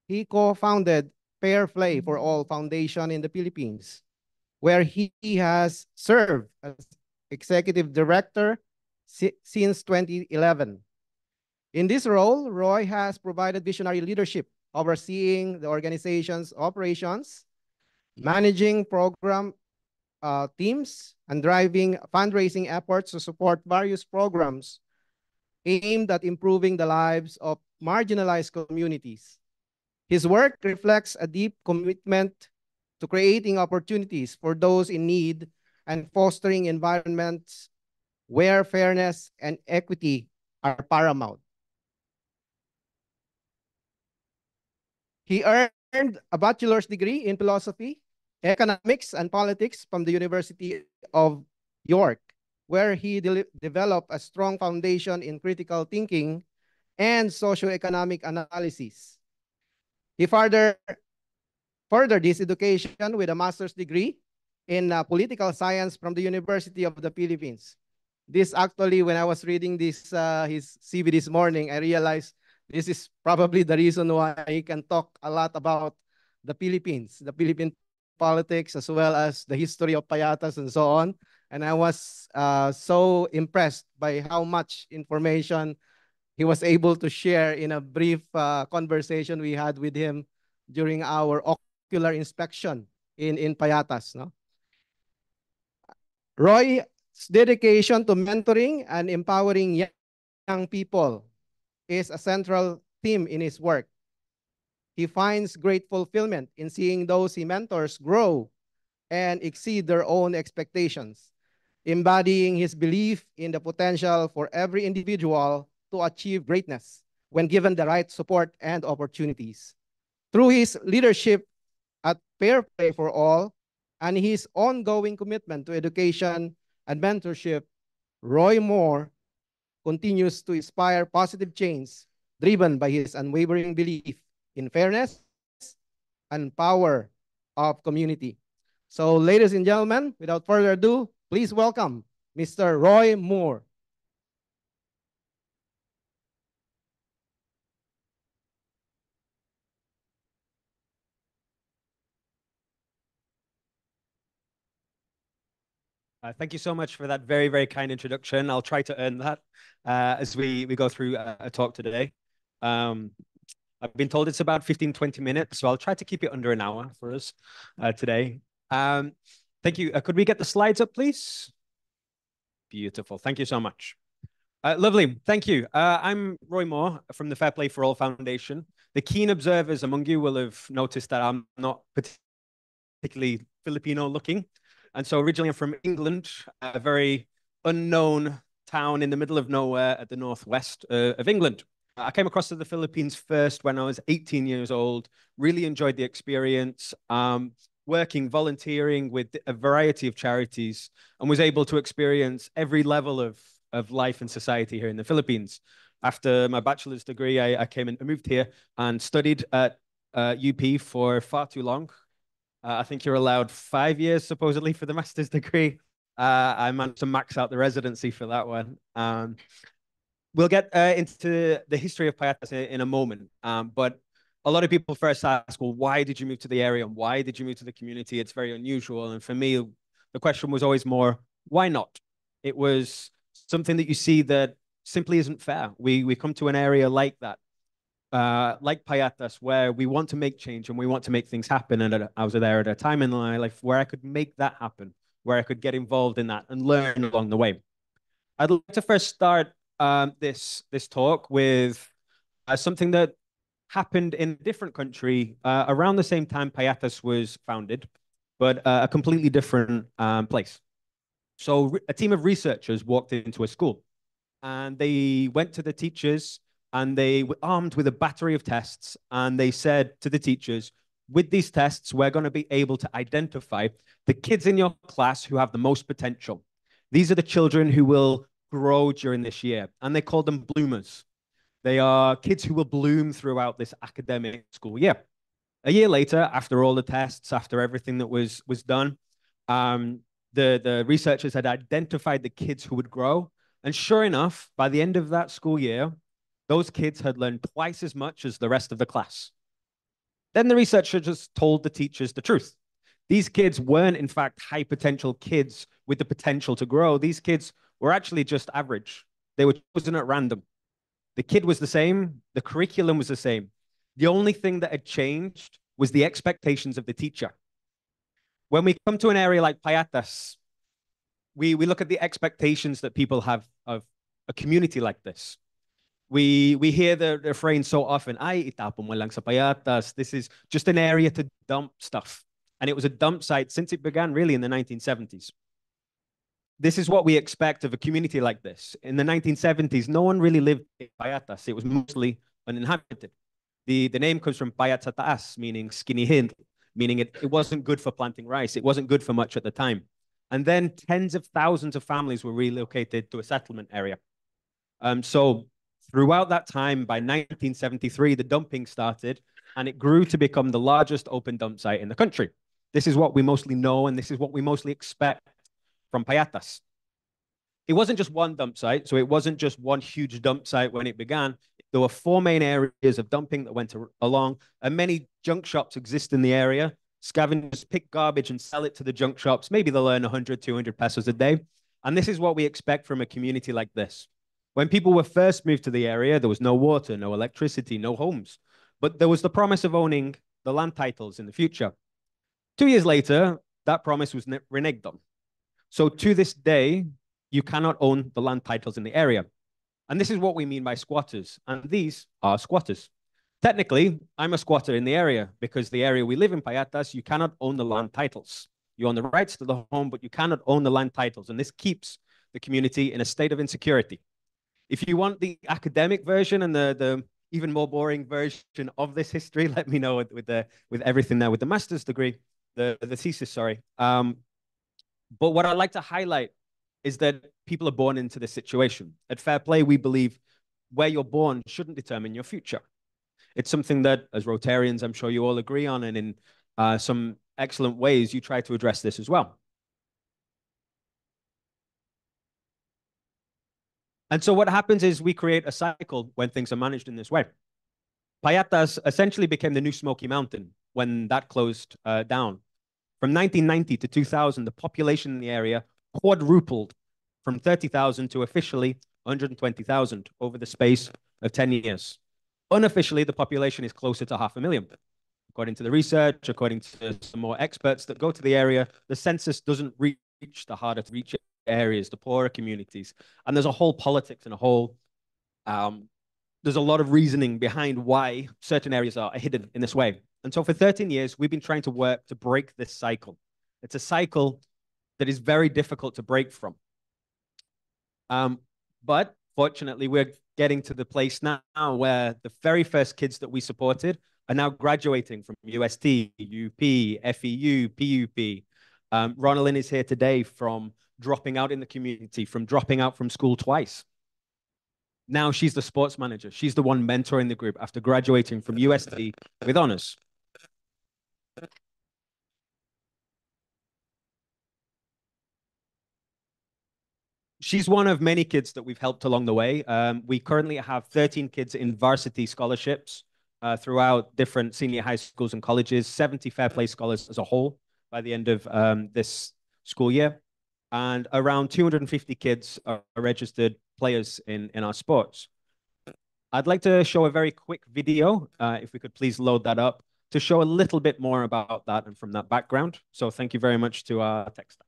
he co-founded Fair Play for All Foundation in the Philippines, where he has served as executive director since 2011. In this role, Roy has provided visionary leadership, overseeing the organization's operations, managing program teams, and driving fundraising efforts to support various programs aimed at improving the lives of marginalized communities. His work reflects a deep commitment to creating opportunities for those in need and fostering environments where fairness and equity are paramount. He earned a bachelor's degree in philosophy, economics, and politics from the University of York, where he developed a strong foundation in critical thinking and socioeconomic analysis. He furthered this education with a master's degree in political science from the University of the Philippines. This actually, when I was reading this his CV this morning, I realized This is probably the reason why he can talk a lot about the Philippines, the Philippine politics, as well as the history of Payatas and so on. And I was so impressed by how much information he was able to share in a brief conversation we had with him during our ocular inspection in Payatas. No? Roy's dedication to mentoring and empowering young people is a central theme in his work. He finds great fulfillment in seeing those he mentors grow and exceed their own expectations, embodying his belief in the potential for every individual to achieve greatness when given the right support and opportunities. Through his leadership at Fair Play for All and his ongoing commitment to education and mentorship, Roy Moore continues to inspire positive change driven by his unwavering belief in fairness and power of community. So, ladies and gentlemen, without further ado, please welcome Mr. Roy Moore. Thank you so much for that very, very kind introduction. I'll try to earn that as we go through a talk today. I've been told it's about 15, 20 minutes, so I'll try to keep it under an hour for us today. Thank you. Could we get the slides up, please? Beautiful. Thank you so much. Lovely. Thank you. I'm Roy Moore from the Fair Play for All Foundation. The keen observers among you will have noticed that I'm not particularly Filipino looking. And so originally I'm from England, a very unknown town in the middle of nowhere at the northwest of England. I came across to the Philippines first when I was 18 years old, really enjoyed the experience, working, volunteering with a variety of charities, and was able to experience every level of life and society here in the Philippines. After my bachelor's degree, I came and moved here and studied at UP for far too long. I think you're allowed 5 years, supposedly, for the master's degree. I managed to max out the residency for that one. We'll get into the history of Payatas in a moment. But a lot of people first ask, well, why did you move to the area? And why did you move to the community? It's very unusual. And for me, the question was always more, why not? It was something that you see that simply isn't fair. We come to an area like that. Like Payatas, where we want to make change and we want to make things happen. And I was there at a time in my life where I could make that happen, where I could get involved in that and learn along the way. I'd like to first start this talk with something that happened in a different country around the same time Payatas was founded, but a completely different place. So a team of researchers walked into a school and they went to the teachers and they were armed with a battery of tests. And they said to the teachers, with these tests, we're going to be able to identify the kids in your class who have the most potential. These are the children who will grow during this year. And they called them bloomers. They are kids who will bloom throughout this academic school year. A year later, after all the tests, after everything that was done, the researchers had identified the kids who would grow. And sure enough, by the end of that school year, those kids had learned twice as much as the rest of the class. Then the researchers just told the teachers the truth. These kids weren't, in fact, high potential kids with the potential to grow. These kids were actually just average. They were chosen at random. The kid was the same. The curriculum was the same. The only thing that had changed was the expectations of the teacher. When we come to an area like Payatas, we look at the expectations that people have of a community like this. We hear the refrain so often, ay, itapon mo lang sa Payatas. This is just an area to dump stuff. And it was a dump site since it began really in the 1970s. This is what we expect of a community like this. In the 1970s, no one really lived in Payatas. It was mostly uninhabited. The name comes from Payat sa taas, meaning skinny hill, meaning it wasn't good for planting rice. It wasn't good for much at the time. And then tens of thousands of families were relocated to a settlement area. So throughout that time, by 1973, the dumping started and it grew to become the largest open dump site in the country. This is what we mostly know and this is what we mostly expect from Payatas. It wasn't just one dump site, so it wasn't just one huge dump site when it began. There were 4 main areas of dumping that went along, and many junk shops exist in the area. Scavengers pick garbage and sell it to the junk shops. Maybe they'll earn 100, 200 pesos a day. And this is what we expect from a community like this. When people were first moved to the area, there was no water, no electricity, no homes. But there was the promise of owning the land titles in the future. 2 years later, that promise was reneged on. So to this day, you cannot own the land titles in the area. And this is what we mean by squatters. And these are squatters. Technically, I'm a squatter in the area because the area we live in, Payatas, you cannot own the land titles. You own the rights to the home, but you cannot own the land titles. And this keeps the community in a state of insecurity. If you want the academic version and the even more boring version of this history, let me know with everything there, with the master's degree, the thesis, sorry. But what I'd like to highlight is that people are born into this situation. At Fair Play, we believe where you're born shouldn't determine your future. It's something that, as Rotarians, I'm sure you all agree on, and in some excellent ways, you try to address this as well. And so what happens is we create a cycle when things are managed in this way. Payatas essentially became the new Smoky Mountain when that closed down. From 1990 to 2000, the population in the area quadrupled from 30,000 to officially 120,000 over the space of 10 years. Unofficially, the population is closer to 500,000. According to the research, according to some more experts that go to the area, the census doesn't reach the harder to reach areas, the poorer communities. And there's a whole politics and a whole, there's a lot of reasoning behind why certain areas are hidden in this way. And so for 13 years, we've been trying to work to break this cycle. It's a cycle that is very difficult to break from. But fortunately, we're getting to the place now where the very first kids that we supported are now graduating from UST, UP, FEU, PUP. Ronalyn is here today from dropping out in the community, from dropping out from school twice. Now she's the sports manager. She's the one mentoring the group after graduating from UST with honors. She's one of many kids that we've helped along the way. We currently have 13 kids in varsity scholarships throughout different senior high schools and colleges, 70 Fair Play scholars as a whole by the end of this school year. And around 250 kids are registered players in our sports. I'd like to show a very quick video, if we could please load that up, to show a little bit more about that and from that background. So thank you very much to our tech staff.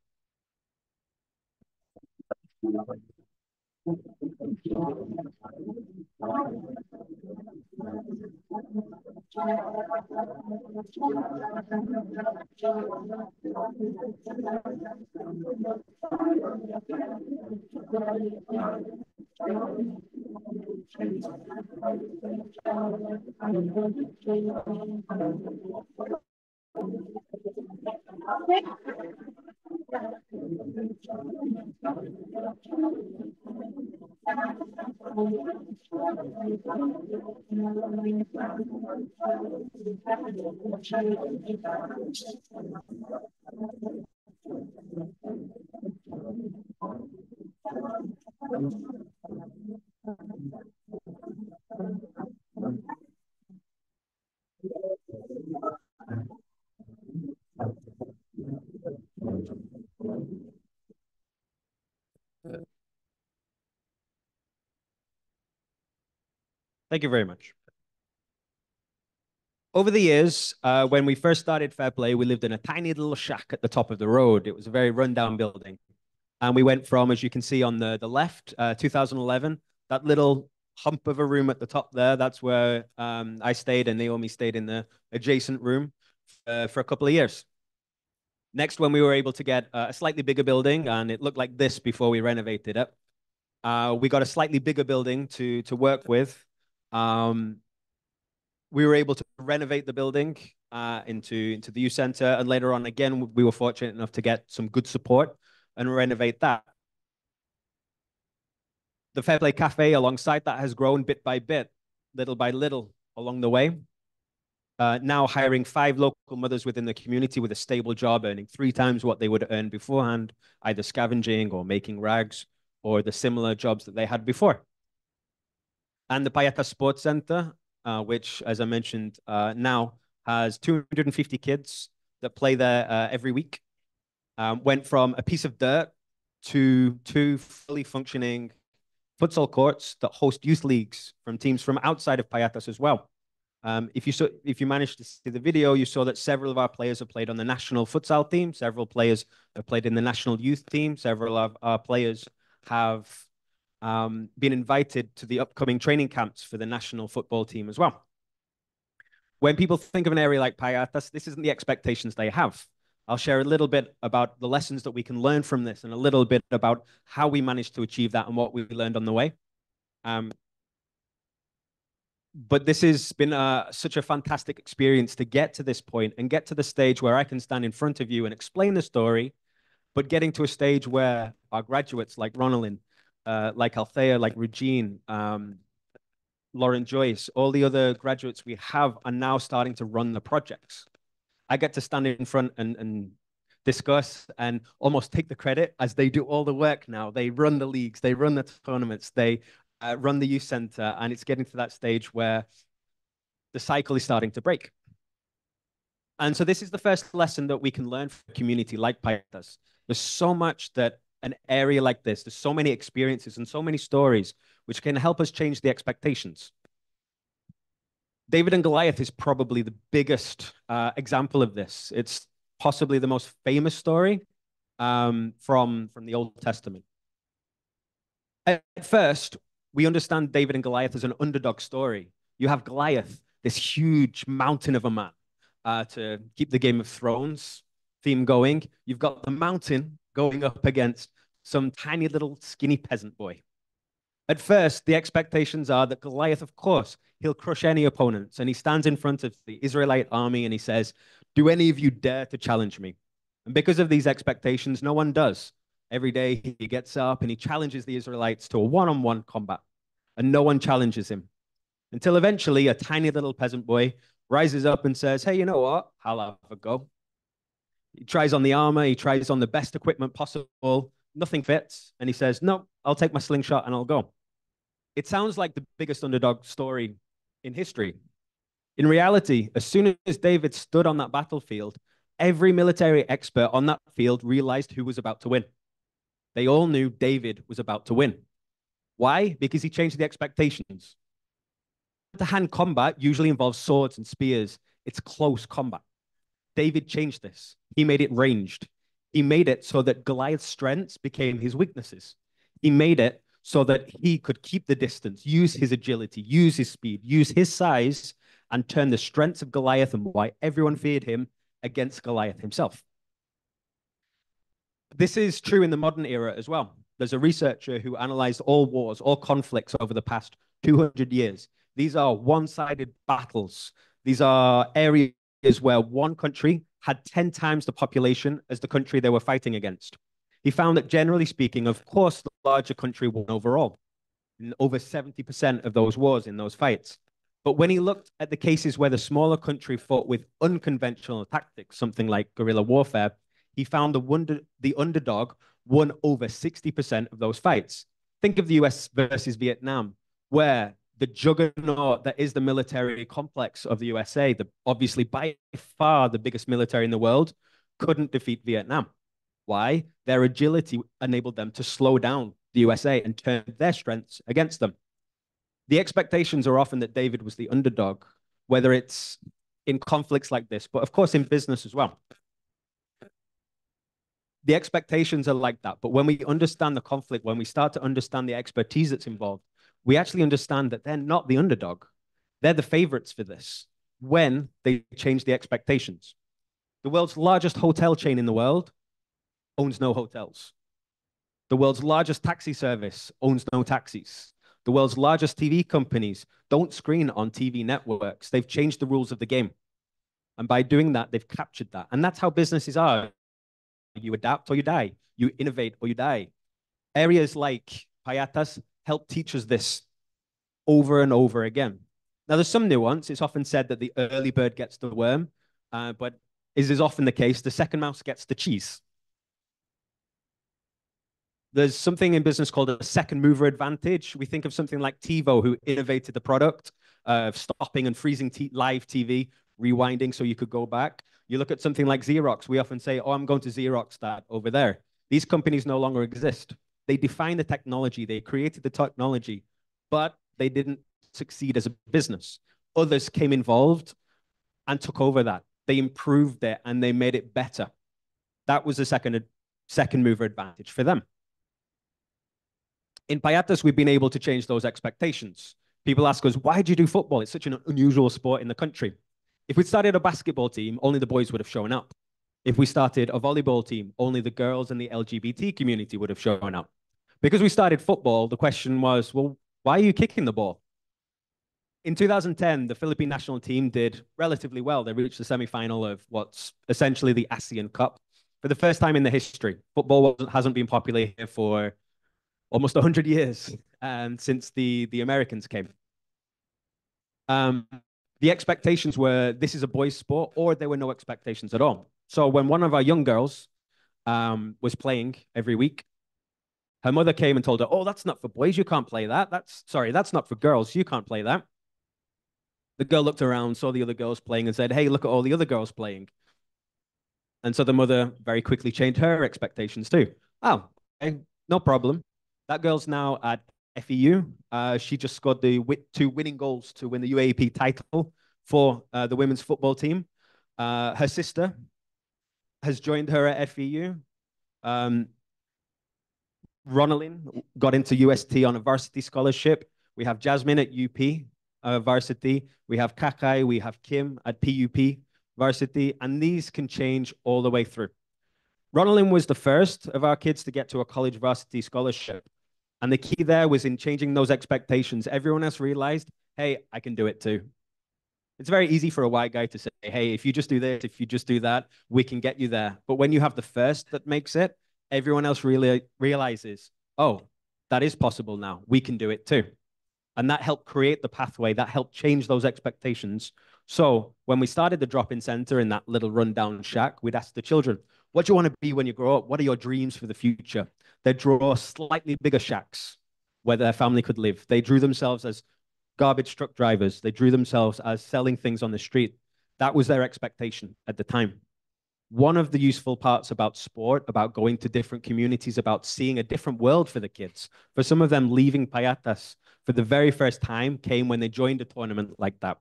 Thank you very much. Over the years, when we first started Fair Play, we lived in a tiny little shack at the top of the road. It was a very rundown building. And we went from, as you can see on the left, 2011, that little hump of a room at the top there, that's where I stayed and Naomi stayed in the adjacent room for a couple of years. Next, when we were able to get a slightly bigger building, and it looked like this before we renovated it, we got a slightly bigger building to work with. We were able to renovate the building into the youth center. And later on, again, we were fortunate enough to get some good support and renovate that. The Fair Play Cafe alongside that has grown bit by bit, little by little along the way. Now hiring 5 local mothers within the community with a stable job, earning 3 times what they would earn beforehand, either scavenging or making rags or the similar jobs that they had before. And the Payatas Sports Center, which, as I mentioned, now has 250 kids that play there every week, went from a piece of dirt to 2 fully functioning futsal courts that host youth leagues from teams from outside of Payatas as well. If you managed to see the video, you saw that several of our players have played on the national futsal team. Several players have played in the national youth team. Several of our players have been invited to the upcoming training camps for the national football team as well. When people think of an area like Payatas, this isn't the expectations they have. I'll share a little bit about the lessons that we can learn from this and a little bit about how we managed to achieve that and what we learned on the way. But this has been such a fantastic experience to get to this point and get to the stage where I can stand in front of you and explain the story, but getting to a stage where our graduates like Ronaldin, like Althea, like Regine, Lauren Joyce, all the other graduates we have are now starting to run the projects. I get to stand in front and discuss and almost take the credit as they do all the work now. They run the leagues, they run the tournaments, they run the youth center, and it's getting to that stage where the cycle is starting to break. And so this is the first lesson that we can learn from a community like Payatas. There's so much that an area like this, there's so many experiences and so many stories which can help us change the expectations. David and Goliath is probably the biggest example of this. It's possibly the most famous story from the Old Testament. At first, we understand David and Goliath as an underdog story. You have Goliath, this huge mountain of a man, to keep the Game of Thrones theme going. You've got the mountain going up against some tiny little skinny peasant boy. At first, the expectations are that Goliath, of course, he'll crush any opponents. And he stands in front of the Israelite army and he says, "Do any of you dare to challenge me?" And because of these expectations, no one does. Every day he gets up and he challenges the Israelites to a one-on-one combat. And no one challenges him. Until eventually a tiny little peasant boy rises up and says, "Hey, you know what? I'll have a go." He tries on the armor. He tries on the best equipment possible. Nothing fits. And he says, "No, I'll take my slingshot and I'll go." It sounds like the biggest underdog story in history. In reality, as soon as David stood on that battlefield, every military expert on that field realized who was about to win. They all knew David was about to win. Why? Because he changed the expectations. Hand-to-hand combat usually involves swords and spears. It's close combat. David changed this. He made it ranged. He made it so that Goliath's strengths became his weaknesses. He made it so that he could keep the distance, use his agility, use his speed, use his size, and turn the strengths of Goliath and why everyone feared him against Goliath himself. This is true in the modern era as well. There's a researcher who analyzed all wars, all conflicts over the past 200 years. These are one-sided battles. These are areas where one country had 10 times the population as the country they were fighting against. He found that generally speaking, of course, the larger country won overall in over 70% of those wars in those fights. But when he looked at the cases where the smaller country fought with unconventional tactics, something like guerrilla warfare, he found the underdog won over 60% of those fights. Think of the US versus Vietnam, where the juggernaut that is the military complex of the USA, obviously by far the biggest military in the world, couldn't defeat Vietnam. Why? Their agility enabled them to slow down the USA and turn their strengths against them. The expectations are often that David was the underdog, whether it's in conflicts like this, but of course in business as well. The expectations are like that. But when we understand the conflict, when we start to understand the expertise that's involved, we actually understand that they're not the underdog. They're the favorites for this when they change the expectations. The world's largest hotel chain in the world owns no hotels. The world's largest taxi service owns no taxis. The world's largest TV companies don't screen on TV networks. They've changed the rules of the game. And by doing that, they've captured that. And that's how businesses are. You adapt or you die. You innovate or you die. Areas like Payatas help teach us this over and over again. Now, there's some nuance. It's often said that the early bird gets the worm, but as is often the case, the second mouse gets the cheese. There's something in business called a second mover advantage. We think of something like TiVo, who innovated the product of stopping and freezing live TV, rewinding so you could go back. You look at something like Xerox. We often say, oh, I'm going to Xerox that over there. These companies no longer exist. They defined the technology. They created the technology, but they didn't succeed as a business. Others came involved and took over that. They improved it and they made it better. That was a second mover advantage for them. In Payatas, we've been able to change those expectations. People ask us, why do you do football? It's such an unusual sport in the country. If we started a basketball team, only the boys would have shown up. If we started a volleyball team, only the girls and the LGBT community would have shown up. Because we started football, the question was, well, why are you kicking the ball? In 2010, the Philippine national team did relatively well. They reached the semi-final of what's essentially the ASEAN Cup. For the first time in the history, football hasn't been popular here for almost 100 years since the Americans came. The expectations were, this is a boys' sport, or there were no expectations at all. So when one of our young girls was playing every week, her mother came and told her, oh, that's not for boys, you can't play that. That's not for girls, you can't play that. The girl looked around, saw the other girls playing and said, hey, look at all the other girls playing. And so the mother very quickly changed her expectations too. Oh, okay, no problem. That girl's now at FEU. She just scored the 2 winning goals to win the UAAP title for the women's football team. Her sister has joined her at FEU. Ronaldin got into UST on a varsity scholarship. We have Jasmine at UP varsity. We have Kakai, we have Kim at PUP varsity, and these can change all the way through. Ronaldin was the first of our kids to get to a college varsity scholarship. And the key there was in changing those expectations. Everyone else realized, hey, I can do it too. It's very easy for a white guy to say, hey, if you just do this, if you just do that, we can get you there. But when you have the first that makes it, everyone else really realizes, oh, that is possible now. We can do it too. And that helped create the pathway. That helped change those expectations. So when we started the drop-in center in that little rundown shack, we'd ask the children, what do you want to be when you grow up? What are your dreams for the future? They'd draw slightly bigger shacks where their family could live. They drew themselves as garbage truck drivers. They drew themselves as selling things on the street. That was their expectation at the time. One of the useful parts about sport, about going to different communities, about seeing a different world for the kids, for some of them leaving Payatas for the very first time came when they joined a tournament like that.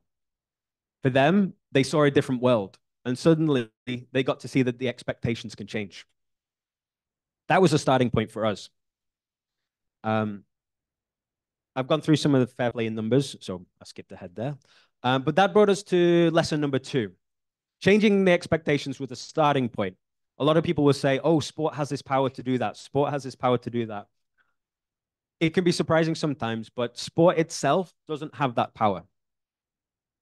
For them, they saw a different world. And suddenly they got to see that the expectations can change. That was a starting point for us. I've gone through some of the fair play in numbers, so I skipped ahead there. But that brought us to lesson number 2. Changing the expectations was a starting point. A lot of people will say, oh, sport has this power to do that. Sport has this power to do that. It can be surprising sometimes, but sport itself doesn't have that power.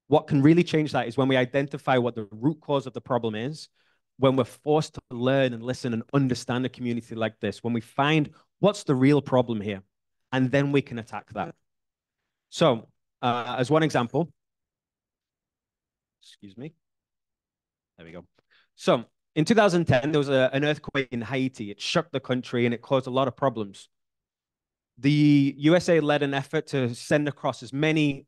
What can really change that is when we identify what the root cause of the problem is, when we're forced to learn and listen and understand a community like this, when we find what's the real problem here, and then we can attack that. So, as one example, excuse me. There we go. So, in 2010, there was an earthquake in Haiti. It shook the country and it caused a lot of problems. The USA led an effort to send across as many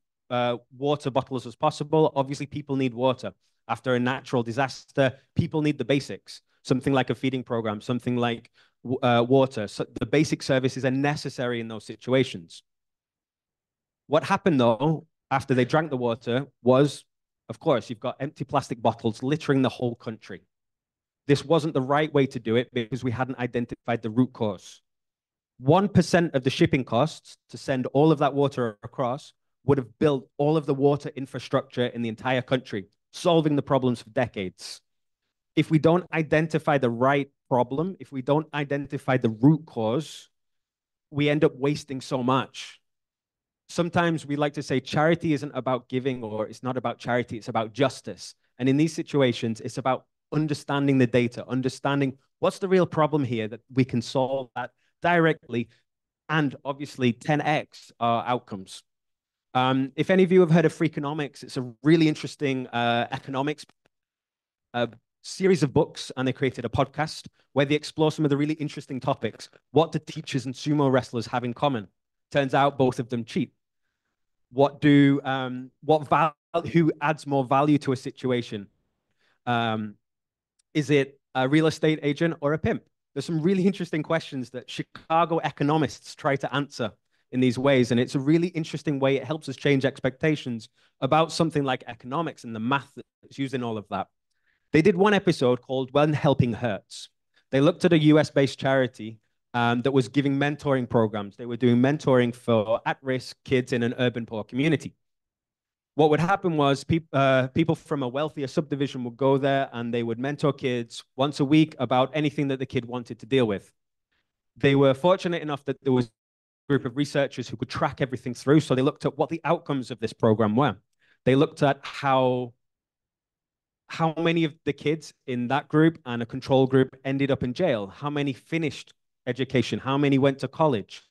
water bottles as possible. Obviously, people need water. After a natural disaster, people need the basics, something like a feeding program, something like water. So the basic services are necessary in those situations. What happened, though, after they drank the water was, of course, you've got empty plastic bottles littering the whole country. This wasn't the right way to do it because we hadn't identified the root cause. 1% of the shipping costs to send all of that water across would have built all of the water infrastructure in the entire country, solving the problems for decades. If we don't identify the right problem, if we don't identify the root cause, we end up wasting so much. Sometimes we like to say charity isn't about giving, or it's not about charity, it's about justice. And in these situations, it's about understanding the data, understanding what's the real problem here that we can solve that directly, and obviously 10x our outcomes. If any of you have heard of Freakonomics, it's a really interesting economics series of books and they created a podcast where they explore some of the really interesting topics. What do teachers and sumo wrestlers have in common? Turns out both of them cheat. Who adds more value to a situation? Is it a real estate agent or a pimp? There's some really interesting questions that Chicago economists try to answer in these ways. And it's a really interesting way. It helps us change expectations about something like economics and the math that's used in all of that. They did one episode called When Helping Hurts. They looked at a US-based charity that was giving mentoring programs. They were doing mentoring for at-risk kids in an urban poor community. What would happen was people from a wealthier subdivision would go there and they would mentor kids once a week about anything that the kid wanted to deal with. They were fortunate enough that there was a group of researchers who could track everything through. So they looked at what the outcomes of this program were. They looked at how many of the kids in that group and a control group ended up in jail, how many finished education, how many went to college,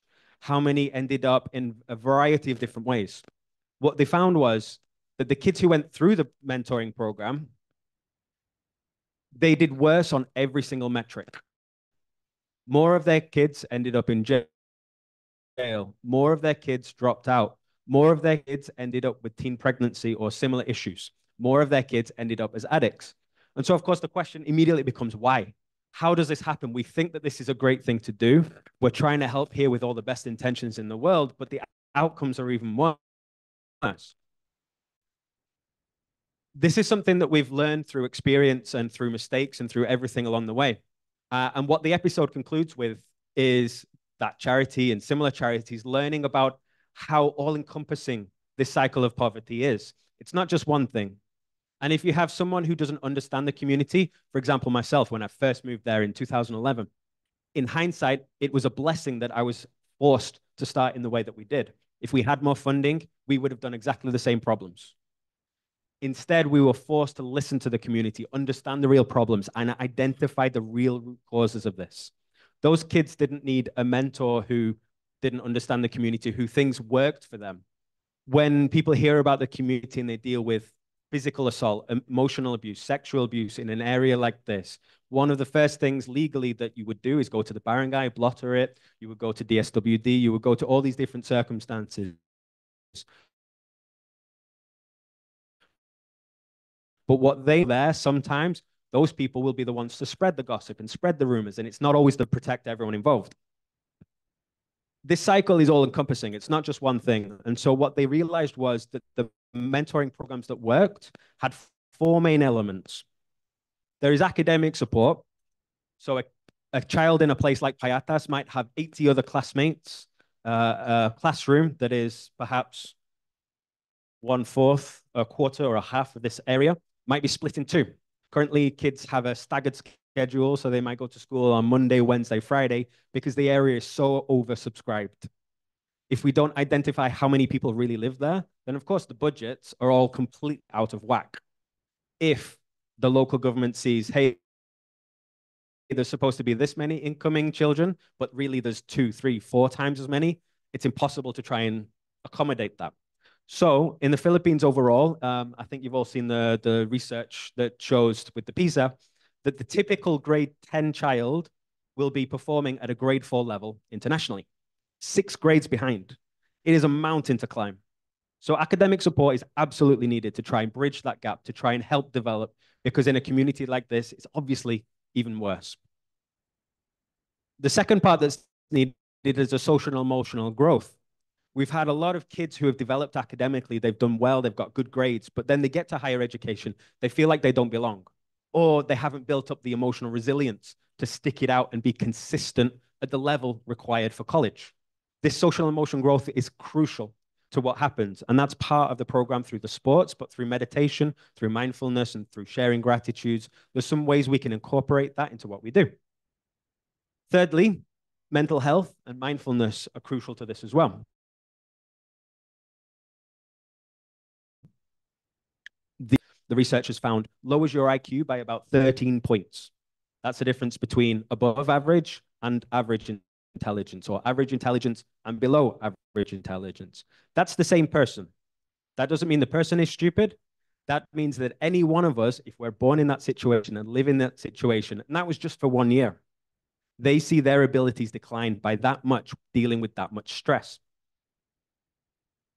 how many ended up in a variety of different ways. What they found was that the kids who went through the mentoring program, they did worse on every single metric. More of their kids ended up in jail. More of their kids dropped out. More of their kids ended up with teen pregnancy or similar issues. More of their kids ended up as addicts. And so, of course, the question immediately becomes why? How does this happen? We think that this is a great thing to do. We're trying to help here with all the best intentions in the world, but the outcomes are even worse. This is something that we've learned through experience and through mistakes and through everything along the way. And what the episode concludes with is that charity and similar charities learning about how all-encompassing this cycle of poverty is. It's not just one thing. And if you have someone who doesn't understand the community, for example, myself, when I first moved there in 2011, in hindsight, it was a blessing that I was forced to start in the way that we did. If we had more funding, we would have done exactly the same problems. Instead, we were forced to listen to the community, understand the real problems, and identify the real root causes of this. Those kids didn't need a mentor who didn't understand the community, who things worked for them. When people hear about the community and they deal with physical assault, emotional abuse, sexual abuse in an area like this, one of the first things legally that you would do is go to the barangay, blotter it, you would go to DSWD, you would go to all these different circumstances. But what they there, sometimes those people will be the ones to spread the gossip and spread the rumors, and it's not always to protect everyone involved. This cycle is all encompassing. It's not just one thing. And so what they realized was that the mentoring programs that worked had four main elements. There is academic support. So a child in a place like Payatas might have 80 other classmates, a classroom that is perhaps 1/4, a quarter, or a half of this area might be split in two. Currently, kids have a staggered schedule, so they might go to school on Monday, Wednesday, Friday, because the area is so oversubscribed. If we don't identify how many people really live there, then of course the budgets are all completely out of whack. If the local government sees, hey, there's supposed to be this many incoming children, but really there's 2, 3, 4 times as many, it's impossible to try and accommodate that. So in the Philippines overall, I think you've all seen the research that shows with the PISA that the typical grade 10 child will be performing at a grade 4 level internationally, 6 grades behind. It is a mountain to climb. So academic support is absolutely needed to try and bridge that gap, to try and help develop, because in a community like this, it's obviously even worse. The second part that's needed is a social and emotional growth. We've had a lot of kids who have developed academically, they've done well, they've got good grades, but then they get to higher education, they feel like they don't belong, or they haven't built up the emotional resilience to stick it out and be consistent at the level required for college. This social and emotional growth is crucial to what happens, and that's part of the program through the sports, but through meditation, through mindfulness, and through sharing gratitudes. There's some ways we can incorporate that into what we do. Thirdly, mental health and mindfulness are crucial to this as well. The researchers found lowers your IQ by about 13 points. That's the difference between above average and average intelligence, or average intelligence and below average intelligence. That's the same person. That doesn't mean the person is stupid. That means that any one of us, if we're born in that situation and live in that situation, and that was just for 1 year, they see their abilities decline by that much, dealing with that much stress.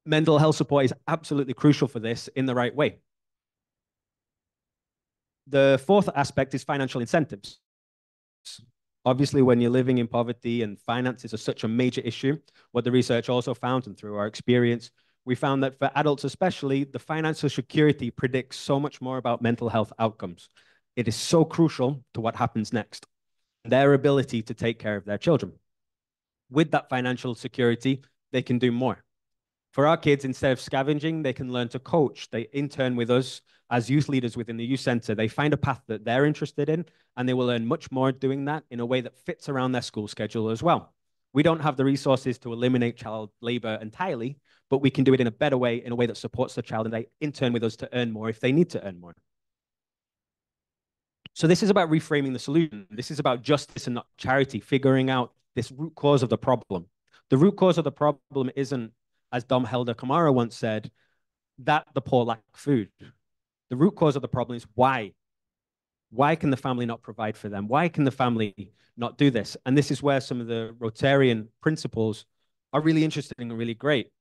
Mental health support is absolutely crucial for this in the right way. The fourth aspect is financial incentives. Obviously, when you're living in poverty and finances are such a major issue, what the research also found, and through our experience, we found that for adults especially, the financial security predicts so much more about mental health outcomes. It is so crucial to what happens next, their ability to take care of their children. With that financial security, they can do more. For our kids, instead of scavenging, they can learn to coach. They intern with us as youth leaders within the youth center. They find a path that they're interested in, and they will earn much more doing that in a way that fits around their school schedule as well. We don't have the resources to eliminate child labor entirely, but we can do it in a better way, in a way that supports the child, and they intern with us to earn more if they need to earn more. So this is about reframing the solution. This is about justice and not charity, figuring out this root cause of the problem. The root cause of the problem isn't, as Dom Helder Camara once said, that the poor lack food. The root cause of the problem is why. Why can the family not provide for them? Why can the family not do this? And this is where some of the Rotarian principles are really interesting and really great.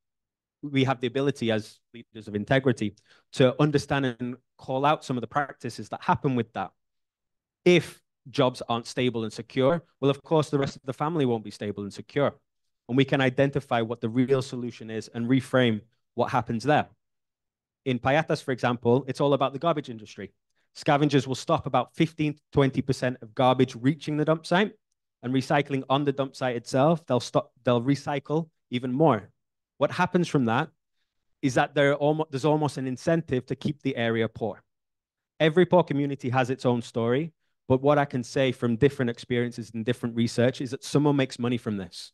We have the ability as leaders of integrity to understand and call out some of the practices that happen with that. If jobs aren't stable and secure, well, of course, the rest of the family won't be stable and secure. And we can identify what the real solution is and reframe what happens there. In Payatas, for example, it's all about the garbage industry. Scavengers will stop about 15 to 20% of garbage reaching the dump site, and recycling on the dump site itself, they'll recycle even more. What happens from that is that there's almost an incentive to keep the area poor. Every poor community has its own story, but what I can say from different experiences and different research is that someone makes money from this.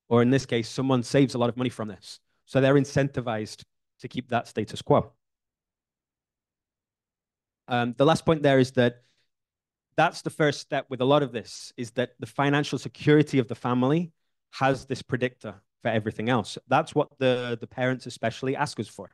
Or in this case, someone saves a lot of money from this. So they're incentivized to keep that status quo. The last point there is that that's the first step with a lot of this, is that the financial security of the family has this predictor for everything else. That's what the parents especially ask us for.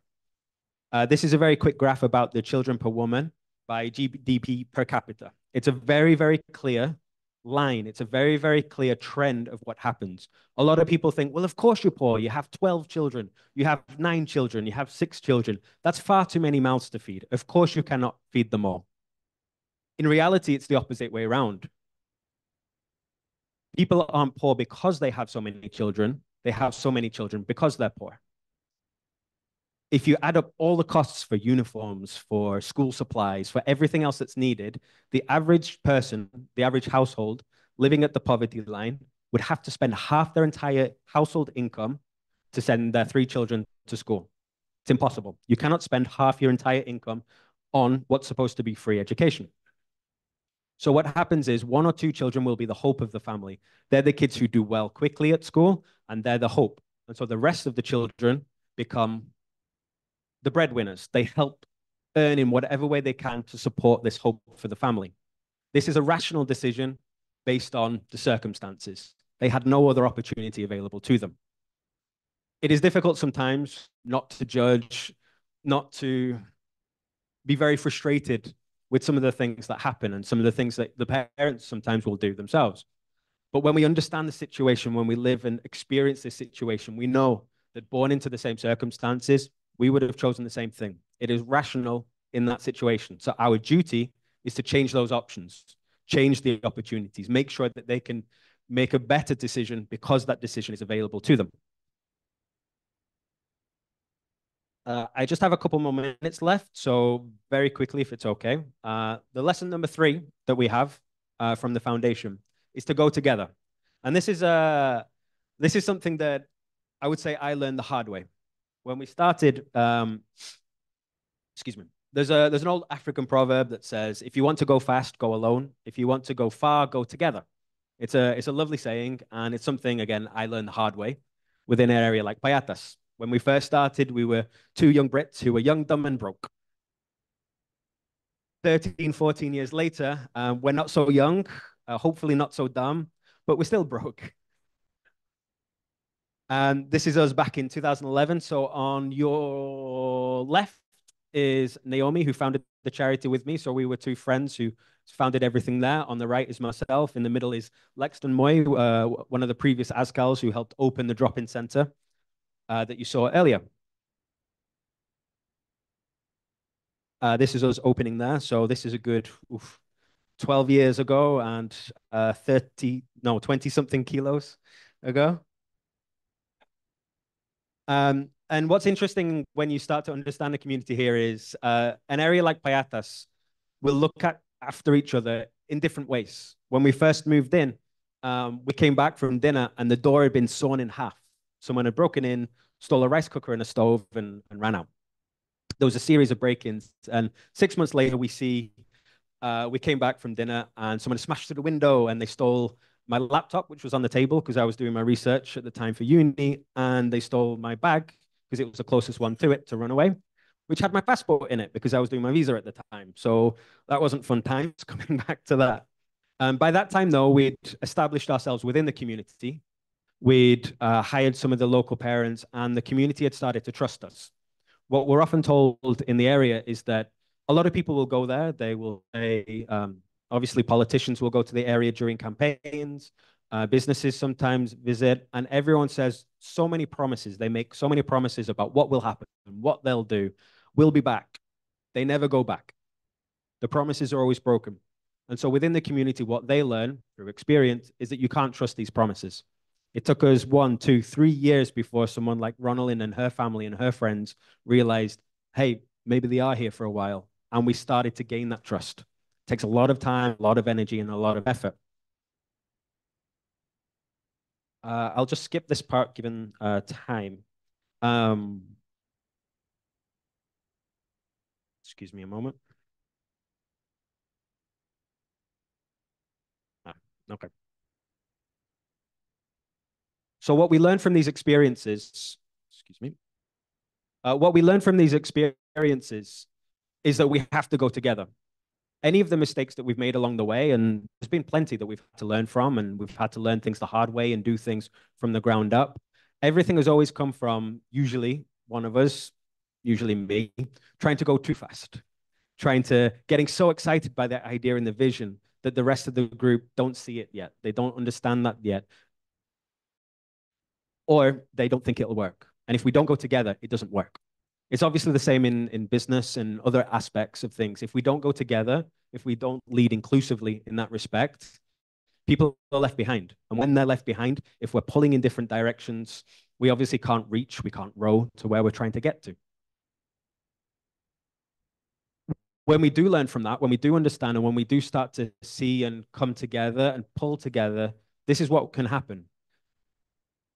This is a very quick graph about the children per woman by GDP per capita. It's a very, very clear line. It's a very, very clear trend of what happens. A lot of people think, well, of course you're poor. You have 12 children. You have 9 children. You have 6 children. That's far too many mouths to feed. Of course you cannot feed them all. In reality, it's the opposite way around. People aren't poor because they have so many children. They have so many children because they're poor. If you add up all the costs for uniforms, for school supplies, for everything else that's needed, the average person, the average household living at the poverty line would have to spend half their entire household income to send their 3 children to school. It's impossible. You cannot spend half your entire income on what's supposed to be free education. So what happens is 1 or 2 children will be the hope of the family. They're the kids who do well quickly at school, and they're the hope. And so the rest of the children become the breadwinners. They help earn in whatever way they can to support this hope for the family. This is a rational decision based on the circumstances. They had no other opportunity available to them. It is difficult sometimes not to judge, not to be very frustrated with some of the things that happen and some of the things that the parents sometimes will do themselves. But when we understand the situation, when we live and experience this situation, we know that born into the same circumstances, we would have chosen the same thing. It is rational in that situation. So our duty is to change those options, change the opportunities, make sure that they can make a better decision because that decision is available to them. I just have a couple more minutes left, so very quickly, if it's okay. The lesson number 3 that we have from the foundation is to go together. And this is something that I would say I learned the hard way. When we started, excuse me, there's an old African proverb that says, if you want to go fast, go alone. If you want to go far, go together. It's a lovely saying, and it's something, again, I learned the hard way within an area like Payatas. When we first started, we were 2 young Brits who were young, dumb, and broke. 13, 14 years later, we're not so young, hopefully not so dumb, but we're still broke. And this is us back in 2011. So on your left is Naomi, who founded the charity with me. So we were two friends who founded everything there. On the right is myself. In the middle is Lexton Moy, one of the previous ASCALs who helped open the drop-in center that you saw earlier. This is us opening there. So this is a good 12 years ago and 20-something kilos ago. And what's interesting when you start to understand the community here is an area like Payatas will look after each other in different ways. When we first moved in, we came back from dinner and the door had been sawn in half. Someone had broken in, stole a rice cooker and a stove and ran out. There was a series of break-ins. And 6 months later, we came back from dinner and someone smashed through the window and they stole my laptop, which was on the table because I was doing my research at the time for uni, and they stole my bag because it was the closest one to it to run away, which had my passport in it because I was doing my visa at the time. So that wasn't fun times coming back to that. By that time, though, we'd established ourselves within the community. We'd hired some of the local parents, and the community had started to trust us. What we're often told in the area is that a lot of people will go there. They will say, obviously, politicians will go to the area during campaigns. Businesses sometimes visit, and everyone says so many promises. They make so many promises about what will happen and what they'll do. We'll be back. They never go back. The promises are always broken. And so within the community, what they learn through experience is that you can't trust these promises. It took us 1, 2, 3 years before someone like Ronaldin and her family and her friends realized, hey, maybe they are here for a while. And we started to gain that trust. It takes a lot of time, a lot of energy, and a lot of effort. I'll just skip this part given time. Excuse me a moment. Okay. So what we learned from these experiences, excuse me, what we learned from these experiences is that we have to go together. Any of the mistakes that we've made along the way, and there's been plenty that we've had to learn from, and we've had to learn things the hard way and do things from the ground up. Everything has always come from usually one of us, usually me, trying to go too fast, getting so excited by that idea and the vision that the rest of the group don't see it yet. They don't understand that yet. Or they don't think it'll work. And if we don't go together, it doesn't work. It's obviously the same in business and other aspects of things. If we don't go together, if we don't lead inclusively in that respect, people are left behind. And when they're left behind, if we're pulling in different directions, we obviously can't reach, we can't row to where we're trying to get to. When we do learn from that, when we do understand, and when we do start to see and come together and pull together, this is what can happen.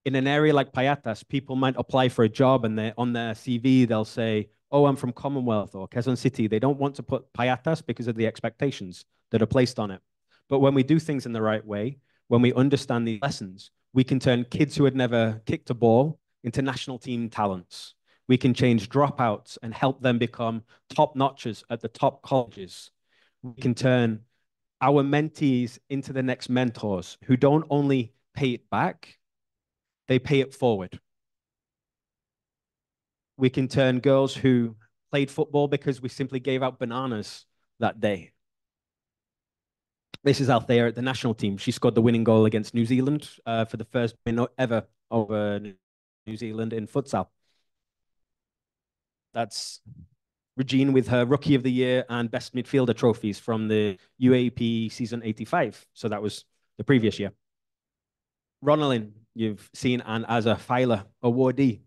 In an area like Payatas, people might apply for a job and on their CV, they'll say, oh, I'm from Commonwealth or Quezon City. They don't want to put Payatas because of the expectations that are placed on it. But when we do things in the right way, when we understand these lessons, we can turn kids who had never kicked a ball into national team talents. We can change dropouts and help them become top notchers at the top colleges. We can turn our mentees into the next mentors who don't only pay it back, they pay it forward. We can turn girls who played football because we simply gave out bananas that day. This is Althea at the national team. She scored the winning goal against New Zealand for the first win ever over New Zealand in futsal. That's Regine with her Rookie of the Year and Best Midfielder trophies from the UAP season 85. So that was the previous year. Ronaldin, you've seen, and as a Filer awardee.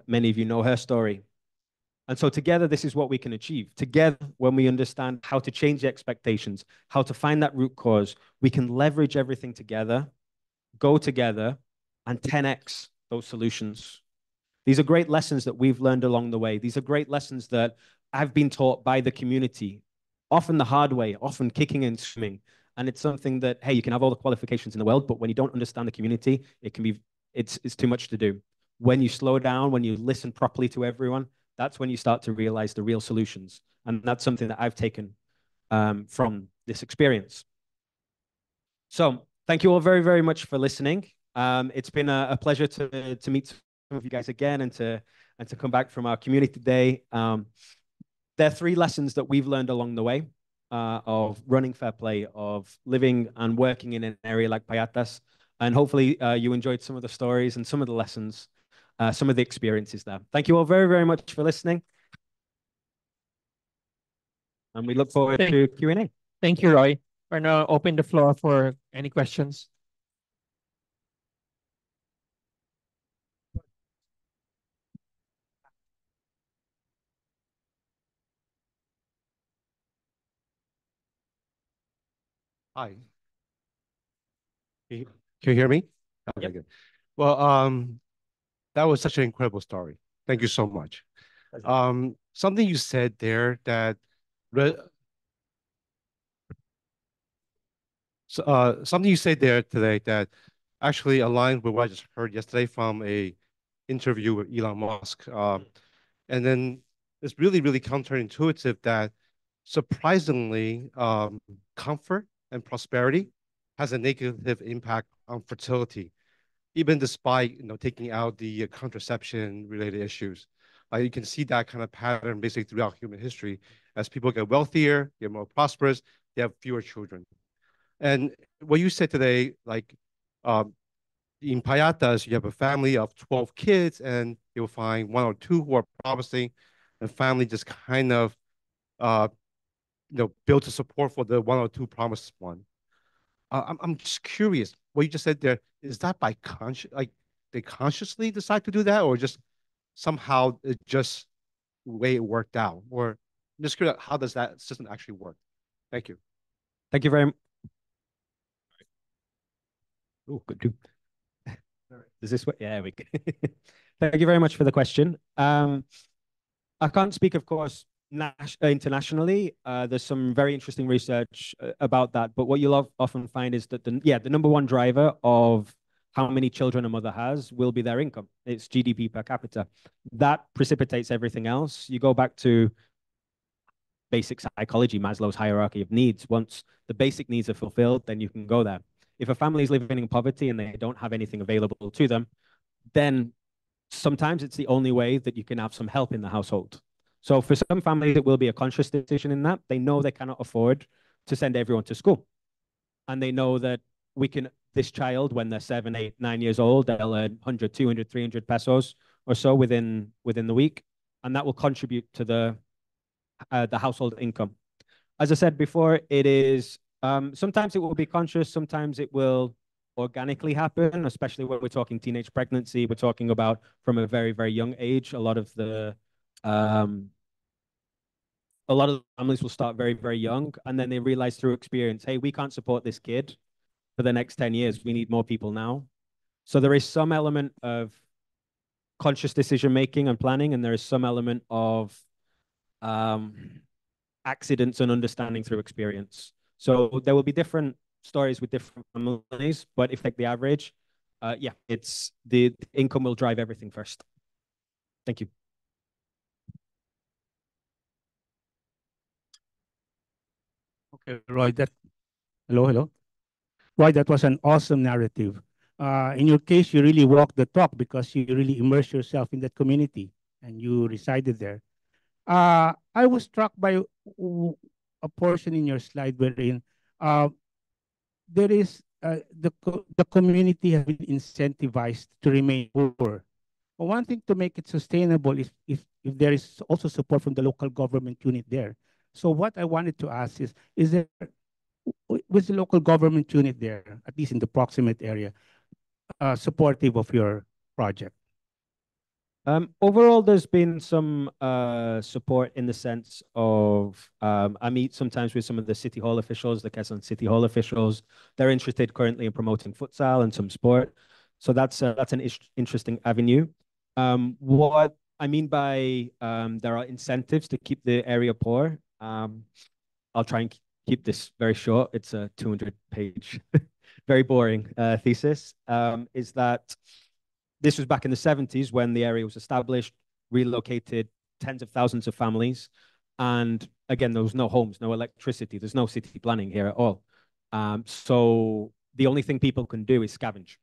Many of you know her story. And so together, this is what we can achieve. Together, when we understand how to change the expectations, how to find that root cause, we can leverage everything together, go together, and 10x those solutions. These are great lessons that we've learned along the way. These are great lessons that I've been taught by the community, often the hard way, often kicking and screaming. And it's something that, hey, you can have all the qualifications in the world, but when you don't understand the community, it's too much to do. When you slow down, when you listen properly to everyone, that's when you start to realize the real solutions. And that's something that I've taken from this experience. So thank you all very, very much for listening. It's been a pleasure to meet some of you guys again and to come back from our community day. There are three lessons that we've learned along the way of running Fair Play, of living and working in an area like Payatas. And hopefully you enjoyed some of the stories and some of the lessons, some of the experiences there. Thank you all very, very much for listening. And we look forward to Q&A. Thank you, Roy. We're now open the floor for any questions. Hi. Can you hear me? Okay, good. Well, that was such an incredible story. Thank you so much. Something you said there that something you said there today that actually aligned with what I just heard yesterday from a interview with Elon Musk. And then it's really, really counterintuitive that surprisingly, comfort and prosperity has a negative impact on fertility, even despite taking out the contraception related issues. You can see that kind of pattern basically throughout human history. As people get wealthier, get more prosperous, they have fewer children. And what you said today, like in Payatas, you have a family of 12 kids, and you'll find one or two who are promising, and family just kind of build a support for the one or two promised one. I'm just curious, what you just said there, is that by they consciously decide to do that, or just somehow it just the way it worked out? Or I'm just curious, how does that system actually work? Thank you. Thank you very much. Oh, good too. Is this what? Yeah, we can. Thank you very much for the question. I can't speak, of course, internationally. There's some very interesting research about that. But what you'll often find is that the number one driver of how many children a mother has will be their income. It's GDP per capita. That precipitates everything else. You go back to basic psychology, Maslow's hierarchy of needs. Once the basic needs are fulfilled, then you can go there. If a family is living in poverty and they don't have anything available to them, then sometimes it's the only way that you can have some help in the household. So for some families, it will be a conscious decision in that. They know they cannot afford to send everyone to school. And they know that this child, when they're 7, 8, 9 years old, they'll earn 100, 200, 300 pesos or so within the week. And that will contribute to the household income. As I said before, it is, sometimes it will be conscious, sometimes it will organically happen, especially when we're talking teenage pregnancy. We're talking about from a very, very young age. A lot of the families will start very, very young, and then they realize through experience, hey, we can't support this kid for the next 10 years. We need more people now. So there is some element of conscious decision-making and planning, and there is some element of accidents and understanding through experience. So there will be different stories with different families, but if take the average, yeah, it's the income will drive everything first. Thank you. Okay, Roy, hello. Roy, that was an awesome narrative. In your case, you really walked the talk because you really immersed yourself in that community and you resided there. I was struck by a portion in your slide wherein there is the community has been incentivized to remain poor. But one thing to make it sustainable is if there is also support from the local government unit there. So what I wanted to ask is there, was the local government unit there, at least in the proximate area, supportive of your project? Overall, there's been some support in the sense of I meet sometimes with some of the City Hall officials, the Quezon City Hall officials. They're interested currently in promoting futsal and some sport. So that's an interesting avenue. What I mean by there are incentives to keep the area poor. I'll try and keep this very short. It's a 200-page, very boring thesis. Is that this was back in the 70s when the area was established, relocated tens of thousands of families. And again, there was no homes, no electricity. There's no city planning here at all. So the only thing people can do is scavenge.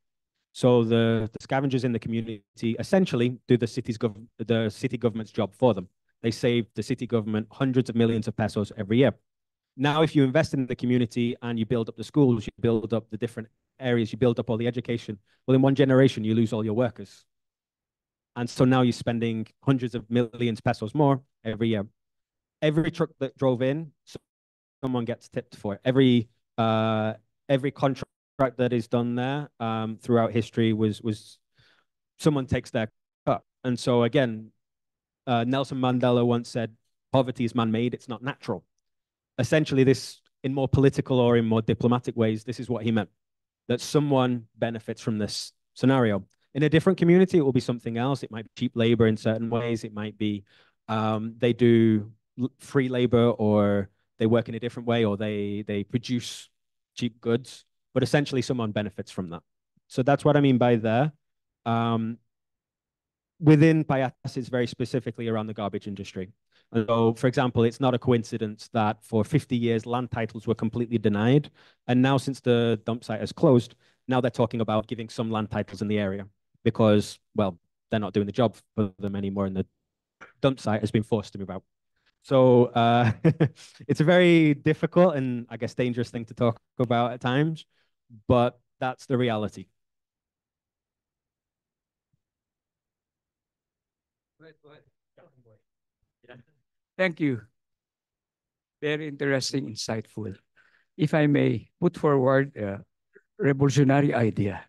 So the scavengers in the community essentially do the city government's job for them. They save the city government hundreds of millions of pesos every year. Now, if you invest in the community and you build up the schools, you build up the different areas, you build up all the education, well, in one generation, you lose all your workers. And so now you're spending hundreds of millions pesos more every year. Every truck that drove in, someone gets tipped for it. Every contract that is done there throughout history was someone takes their cut. And so again, Nelson Mandela once said, poverty is man-made, it's not natural. Essentially, this, in more political or in more diplomatic ways, this is what he meant, that someone benefits from this scenario. In a different community, it will be something else. It might be cheap labor in certain ways. It might be they do free labor, or they work in a different way, or they produce cheap goods. But essentially, someone benefits from that. So that's what I mean by there. Within Payatas, it's very specifically around the garbage industry. And so, for example, it's not a coincidence that for 50 years, land titles were completely denied. And now, since the dump site has closed, now they're talking about giving some land titles in the area because, well, they're not doing the job for them anymore, and the dump site has been forced to move out. So it's a very difficult and, I guess, dangerous thing to talk about at times, but that's the reality. Thank you. Very interesting, insightful. If I may put forward a revolutionary idea,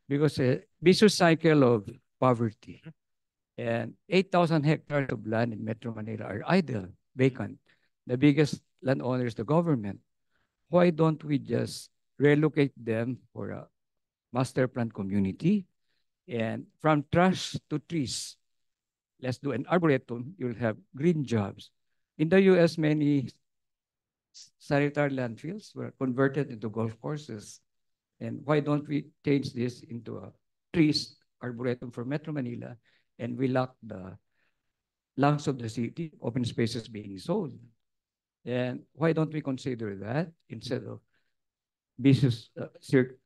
because a vicious cycle of poverty and 8,000 hectares of land in Metro Manila are idle, vacant. The biggest landowners, the government. Why don't we just relocate them for a master plan community? And from trash to trees, let's do an arboretum, you'll have green jobs. In the US, many sanitary landfills were converted into golf courses. And why don't we change this into a trees arboretum for Metro Manila, and we lock the lungs of the city, open spaces being sold? And why don't we consider that instead of vicious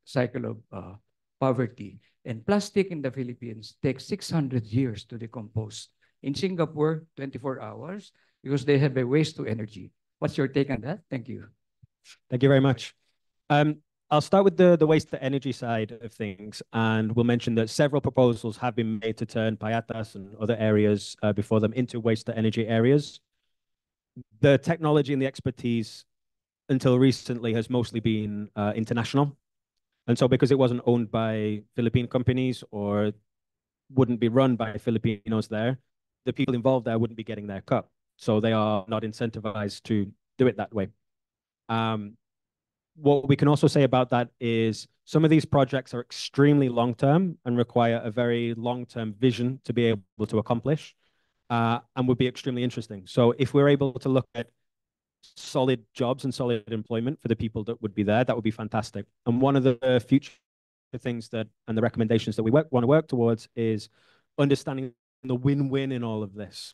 cycle of poverty? And plastic in the Philippines takes 600 years to decompose. In Singapore, 24 hours, because they have a waste to energy. What's your take on that? Thank you. Thank you very much. I'll start with the waste to energy side of things, and we'll mention that several proposals have been made to turn Payatas and other areas before them into waste to energy areas. The technology and the expertise until recently has mostly been international. And so because it wasn't owned by Philippine companies or wouldn't be run by Filipinos there, the people involved there wouldn't be getting their cut. So they are not incentivized to do it that way. What we can also say about that is some of these projects are extremely long-term and require a very long-term vision to be able to accomplish, and would be extremely interesting. So if we're able to look at solid jobs and solid employment for the people that would be there, that would be fantastic. And one of the future things that, and the recommendations that we want to work towards is understanding the win-win in all of this.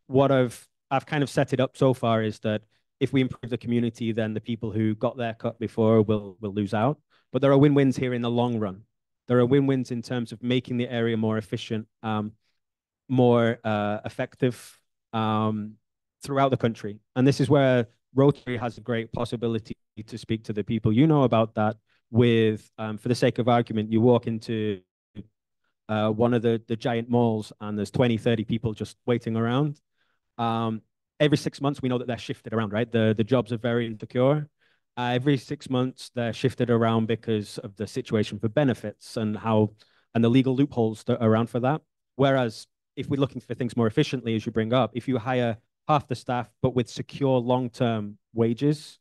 What I've kind of set it up so far is that if we improve the community, then the people who got their cut before will lose out. But there are win-wins here in the long run. There are win-wins in terms of making the area more efficient, more effective throughout the country. And this is where Rotary has a great possibility to speak to the people. You know about that with, for the sake of argument, you walk into one of the giant malls and there's 20, 30 people just waiting around. Every 6 months, we know that they're shifted around, right? The jobs are very insecure. Every 6 months, they're shifted around because of the situation for benefits and the legal loopholes that are around for that. Whereas if we're looking for things more efficiently, as you bring up, if you hire half the staff, but with secure long-term wages,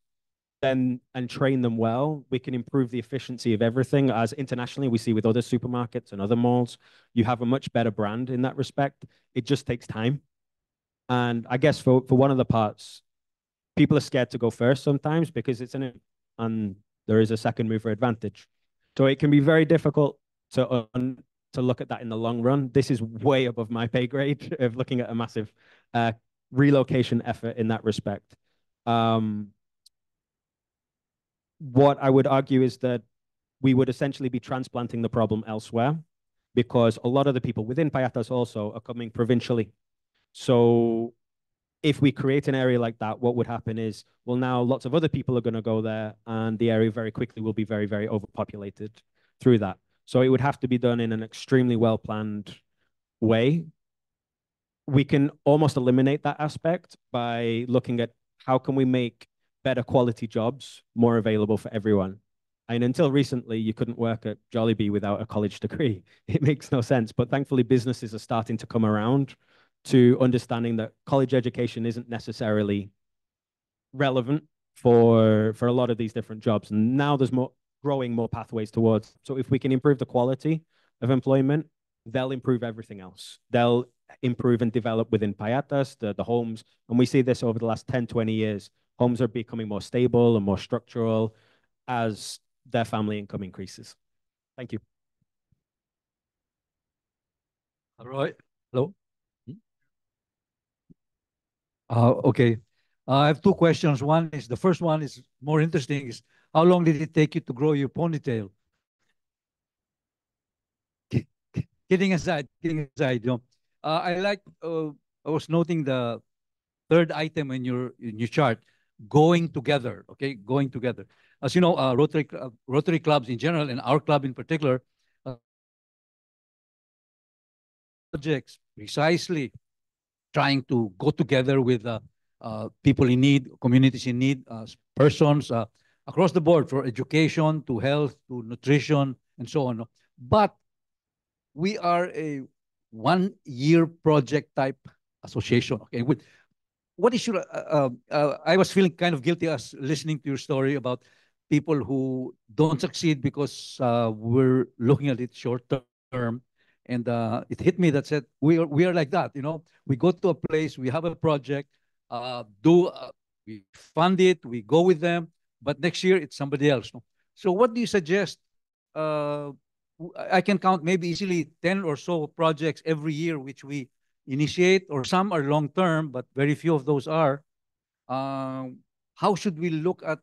and train them well, we can improve the efficiency of everything. As internationally, we see with other supermarkets and other malls, you have a much better brand in that respect. It just takes time. And I guess for one of the parts, people are scared to go first sometimes because and there is a second mover advantage. So it can be very difficult to look at that in the long run. This is way above my pay grade of looking at a massive relocation effort in that respect. What I would argue is that we would essentially be transplanting the problem elsewhere because a lot of the people within Payatas also are coming provincially. So if we create an area like that, what would happen is, well, now lots of other people are going to go there, and the area very quickly will be very, very overpopulated through that. So it would have to be done in an extremely well-planned way. We can almost eliminate that aspect by looking at how can we make better quality jobs more available for everyone. And until recently, you couldn't work at Jollibee without a college degree. It makes no sense. But thankfully, businesses are starting to come around to understanding that college education isn't necessarily relevant for a lot of these different jobs. And now there's growing more pathways towards. So if we can improve the quality of employment, they'll improve everything else. They'll improve and develop within Payatas, the homes. And we see this over the last 10, 20 years. Homes are becoming more stable and more structural as their family income increases. Thank you. All right. Hello. Okay. I have two questions. The first one is more interesting. Is how long did it take you to grow your ponytail? Kidding aside, I was noting the third item in your chart, going together. Okay, going together. As you know, Rotary clubs in general, and our club in particular, projects precisely trying to go together with people in need, communities in need, persons across the board, for education to health to nutrition and so on. But we are a one-year project type association. Okay, what is your? I was feeling kind of guilty as listening to your story about people who don't succeed because we're looking at it short term. And it hit me that said, we are like that, you know. We go to a place, we have a project, we fund it, we go with them, but next year it's somebody else. No? So what do you suggest? I can count maybe easily 10 or so projects every year which we initiate, or some are long-term, but very few of those are. How should we look at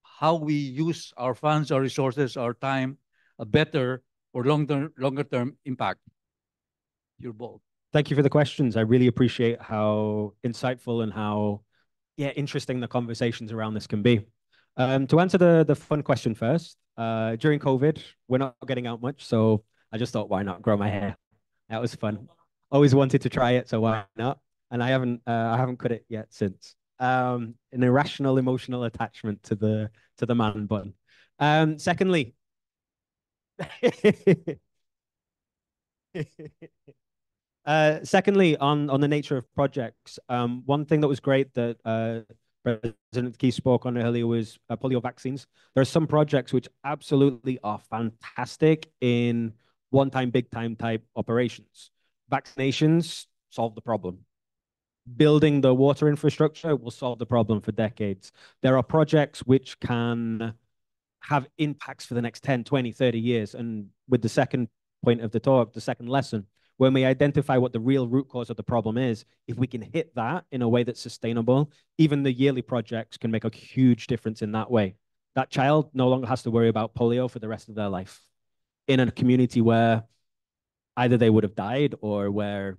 how we use our funds, our resources, our time better or longer term impact? You're bold. Thank you for the questions. I really appreciate how insightful and how interesting the conversations around this can be. To answer the fun question first, during COVID, we're not getting out much, so I just thought, why not grow my hair? That was fun. Always wanted to try it, so why not? And I haven't cut it yet since. An irrational emotional attachment to the man bun. Secondly, secondly, on the nature of projects, one thing that was great that President Key spoke on earlier was polio vaccines. There are some projects which absolutely are fantastic in one-time, big-time type operations. Vaccinations solve the problem. Building the water infrastructure will solve the problem for decades. There are projects which can have impacts for the next 10, 20, 30 years. And with the second point of the talk, the second lesson, when we identify what the real root cause of the problem is, if we can hit that in a way that's sustainable, even the yearly projects can make a huge difference in that way. That child no longer has to worry about polio for the rest of their life in a community where either they would have died or where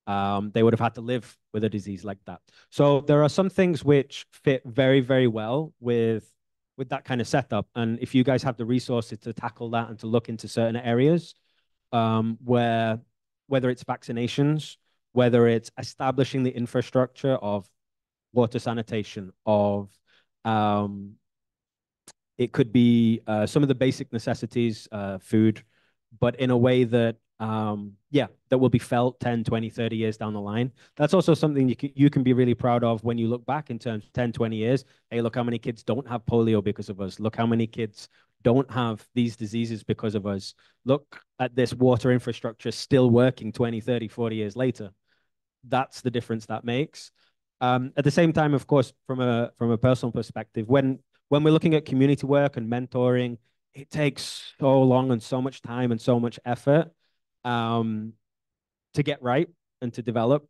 they would have had to live with a disease like that. So there are some things which fit very, very well with that kind of setup. And if you guys have the resources to tackle that and to look into certain areas where, whether it's vaccinations, whether it's establishing the infrastructure of water sanitation, of it could be some of the basic necessities, food, but in a way that that will be felt 10, 20, 30 years down the line. That's also something you can be really proud of when you look back in terms of 10, 20 years. Hey, look how many kids don't have polio because of us. Look how many kids don't have these diseases because of us. Look at this water infrastructure still working 20, 30, 40 years later. That's the difference that makes. At the same time, of course, from a personal perspective, when we're looking at community work and mentoring, it takes so long and so much time and so much effort to get right and to develop.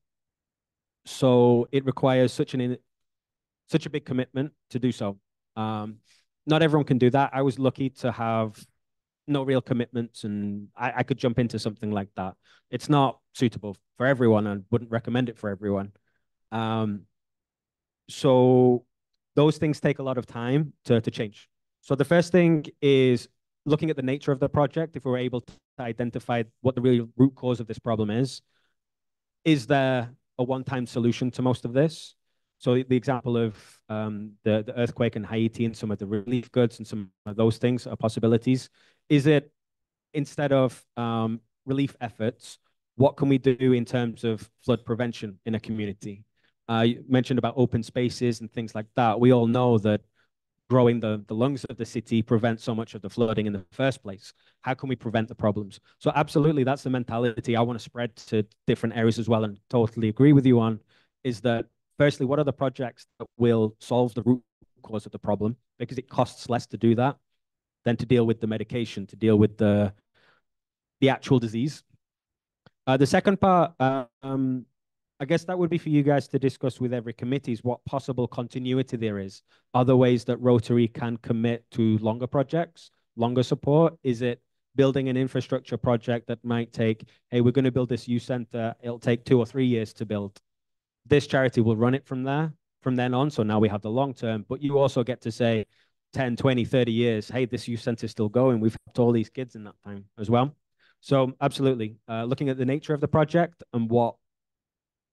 So it requires such a big commitment to do so. Not everyone can do that. I was lucky to have no real commitments, and I could jump into something like that. It's not suitable for everyone and wouldn't recommend it for everyone. So those things take a lot of time to change. So the first thing is looking at the nature of the project. If we're able to identify what the real root cause of this problem is there a one-time solution to most of this? So the example of the earthquake in Haiti and some of the relief goods and some of those things are possibilities. Is it, instead of relief efforts, what can we do in terms of flood prevention in a community? You mentioned about open spaces and things like that. We all know that growing the lungs of the city prevents so much of the flooding in the first place. How can we prevent the problems? So absolutely, that's the mentality I want to spread to different areas as well, and totally agree with you on, is that firstly, what are the projects that will solve the root cause of the problem? Because it costs less to do that than to deal with the medication, to deal with the actual disease. The second part, I guess that would be for you guys to discuss with every committee, is what possible continuity there is. Are there ways that Rotary can commit to longer projects, longer support? Is it building an infrastructure project that might take, hey, we're going to build this youth center, it'll take 2 or 3 years to build. This charity will run it from there, from then on. So now we have the long term, but you also get to say 10, 20, 30 years, hey, this youth center is still going. We've helped all these kids in that time as well. So absolutely, looking at the nature of the project and what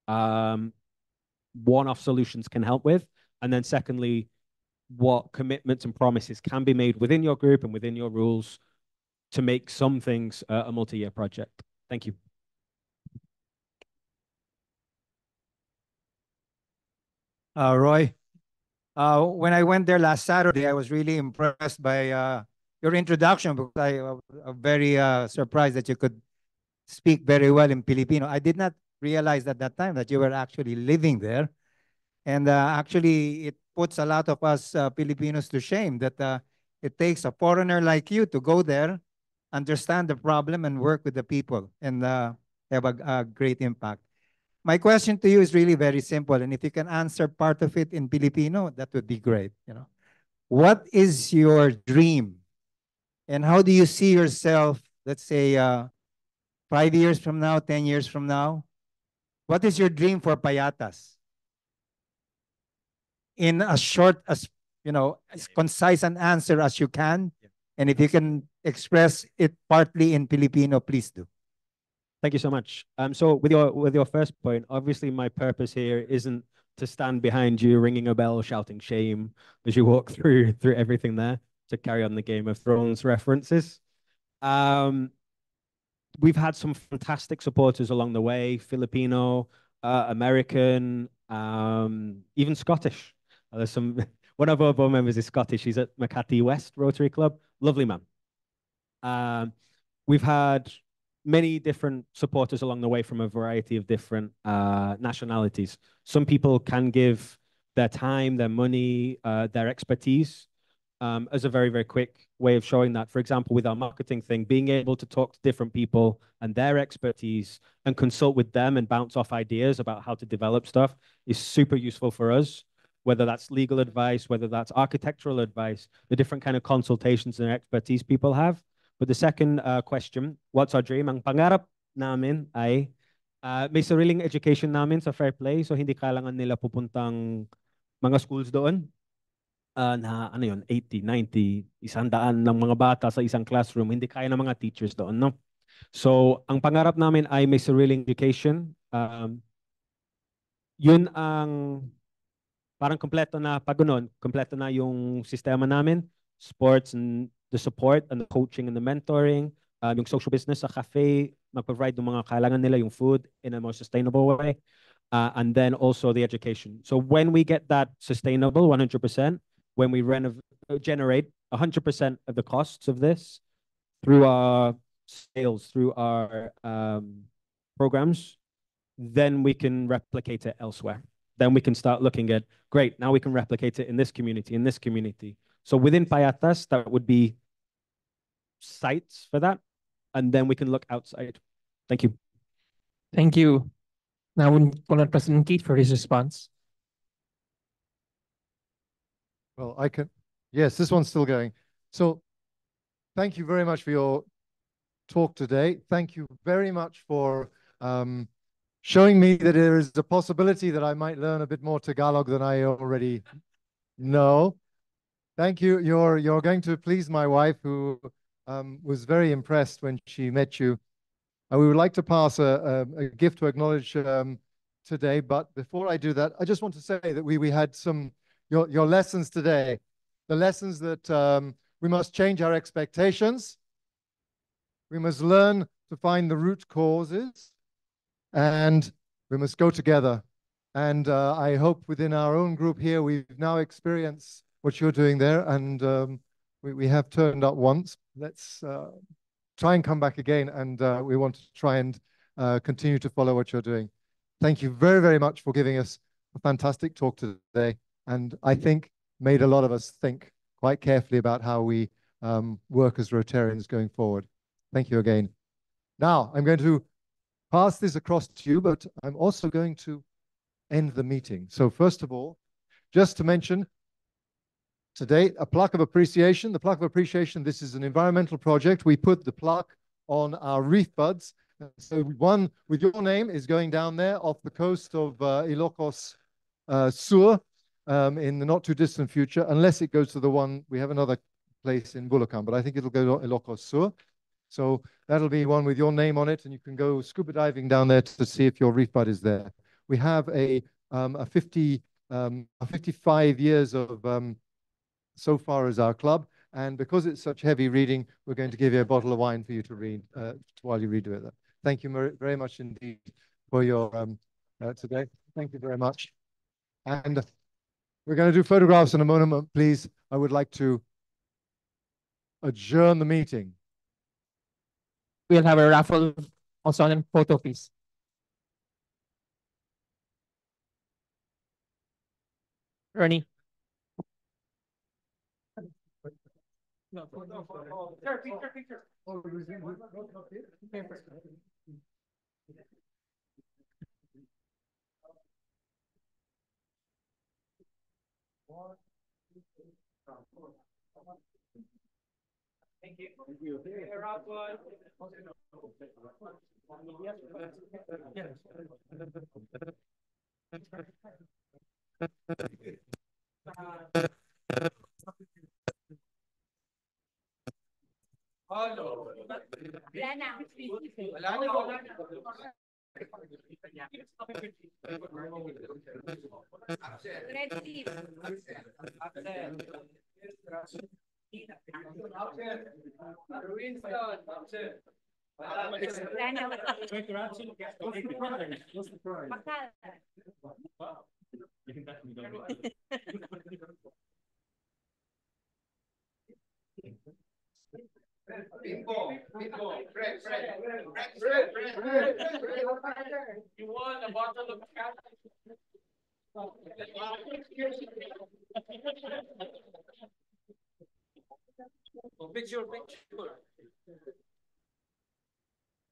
one-off solutions can help with. And then secondly, what commitments and promises can be made within your group and within your rules to make some things a multi-year project. Thank you. Roy, when I went there last Saturday, I was really impressed by your introduction, because I'm very surprised that you could speak very well in Filipino. I did not realize at that time that you were actually living there. And actually, it puts a lot of us Filipinos to shame that it takes a foreigner like you to go there, understand the problem, and work with the people, and have a great impact. My question to you is really very simple, and if you can answer part of it in Filipino, that would be great. What is your dream, and how do you see yourself, let's say, 5 years from now, 10 years from now? What is your dream for Payatas? In as short as, as concise an answer as you can. And if you can express it partly in Filipino, please do. Thank you so much. So with your first point, obviously my purpose here isn't to stand behind you ringing a bell, shouting shame as you walk through everything there, to carry on the Game of Thrones references. We've had some fantastic supporters along the way, Filipino, American, even Scottish. There's one of our board members is Scottish. He's at Makati West Rotary Club. Lovely man. We've had many different supporters along the way from a variety of different nationalities. Some people can give their time, their money, their expertise as a very, very quick way of showing that. For example, with our marketing thing, being able to talk to different people and their expertise and consult with them and bounce off ideas about how to develop stuff is super useful for us, whether that's legal advice, whether that's architectural advice, the different kind of consultations and expertise people have. But the second question, what's our dream? Ang pangarap namin ay may sariling education namin sa Fair Play, so hindi kailangan nila pupuntang mga schools doon. Na 80, 90, 100 ng mga bata sa isang classroom, hindi kaya ng mga teachers doon, no? So, ang pangarap namin ay may sariling education. Yun ang parang kompleto na pag ganun, kompleto na yung sistema namin, sports and the support and the coaching and the mentoring, yung social business sa cafe, mag-provide ng mga kailangan nila, yung food in a more sustainable way, and then also the education. So when we get that sustainable 100%, when we generate 100% of the costs of this through our sales, through our programs, then we can replicate it elsewhere. Then we can start looking at, great, now we can replicate it in this community, in this community. So within Payatas, that would be sites for that. And then we can look outside. Thank you. Thank you. Now, we'll call on President Keith for his response. Well, yes, this one's still going. So thank you very much for your talk today. Thank you very much for showing me that there is a possibility that I might learn a bit more Tagalog than I already know. Thank you. You're going to please my wife, who was very impressed when she met you. We would like to pass a gift to acknowledge today, but before I do that, I just want to say that we had your lessons today, the lessons that we must change our expectations, we must learn to find the root causes, and we must go together. And I hope within our own group here, we've now experienced what you're doing there, and we have turned up once. Let's try and come back again, and we want to try and continue to follow what you're doing. Thank you very, very much for giving us a fantastic talk today, and I think made a lot of us think quite carefully about how we work as Rotarians going forward. Thank you again. Now, I'm going to pass this across to you, but I'm also going to end the meeting. So first of all, just to mention, today, a plaque of appreciation. The plaque of appreciation, this is an environmental project. We put the plaque on our reef buds. So one with your name is going down there off the coast of Ilocos Sur in the not too distant future, unless it goes to the one, we have another place in Bulacan, but I think it'll go to Ilocos Sur. So that'll be one with your name on it, and you can go scuba diving down there to see if your reef bud is there. We have a 55 years of so far as our club, and because it's such heavy reading, we're going to give you a bottle of wine for you to read while you read it. Thank you very much indeed for your today. Thank you very much. And we're going to do photographs in a moment, please. I would like to adjourn the meeting. We'll have a raffle also on a photo, please. Ernie. No, picture. Thank you. You want a bottle of picture.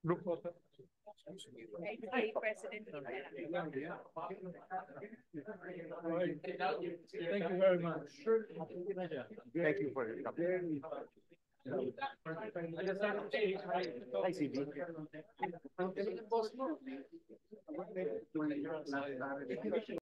Group photo. Thank you very much. Thank you for your company. Hi, CB.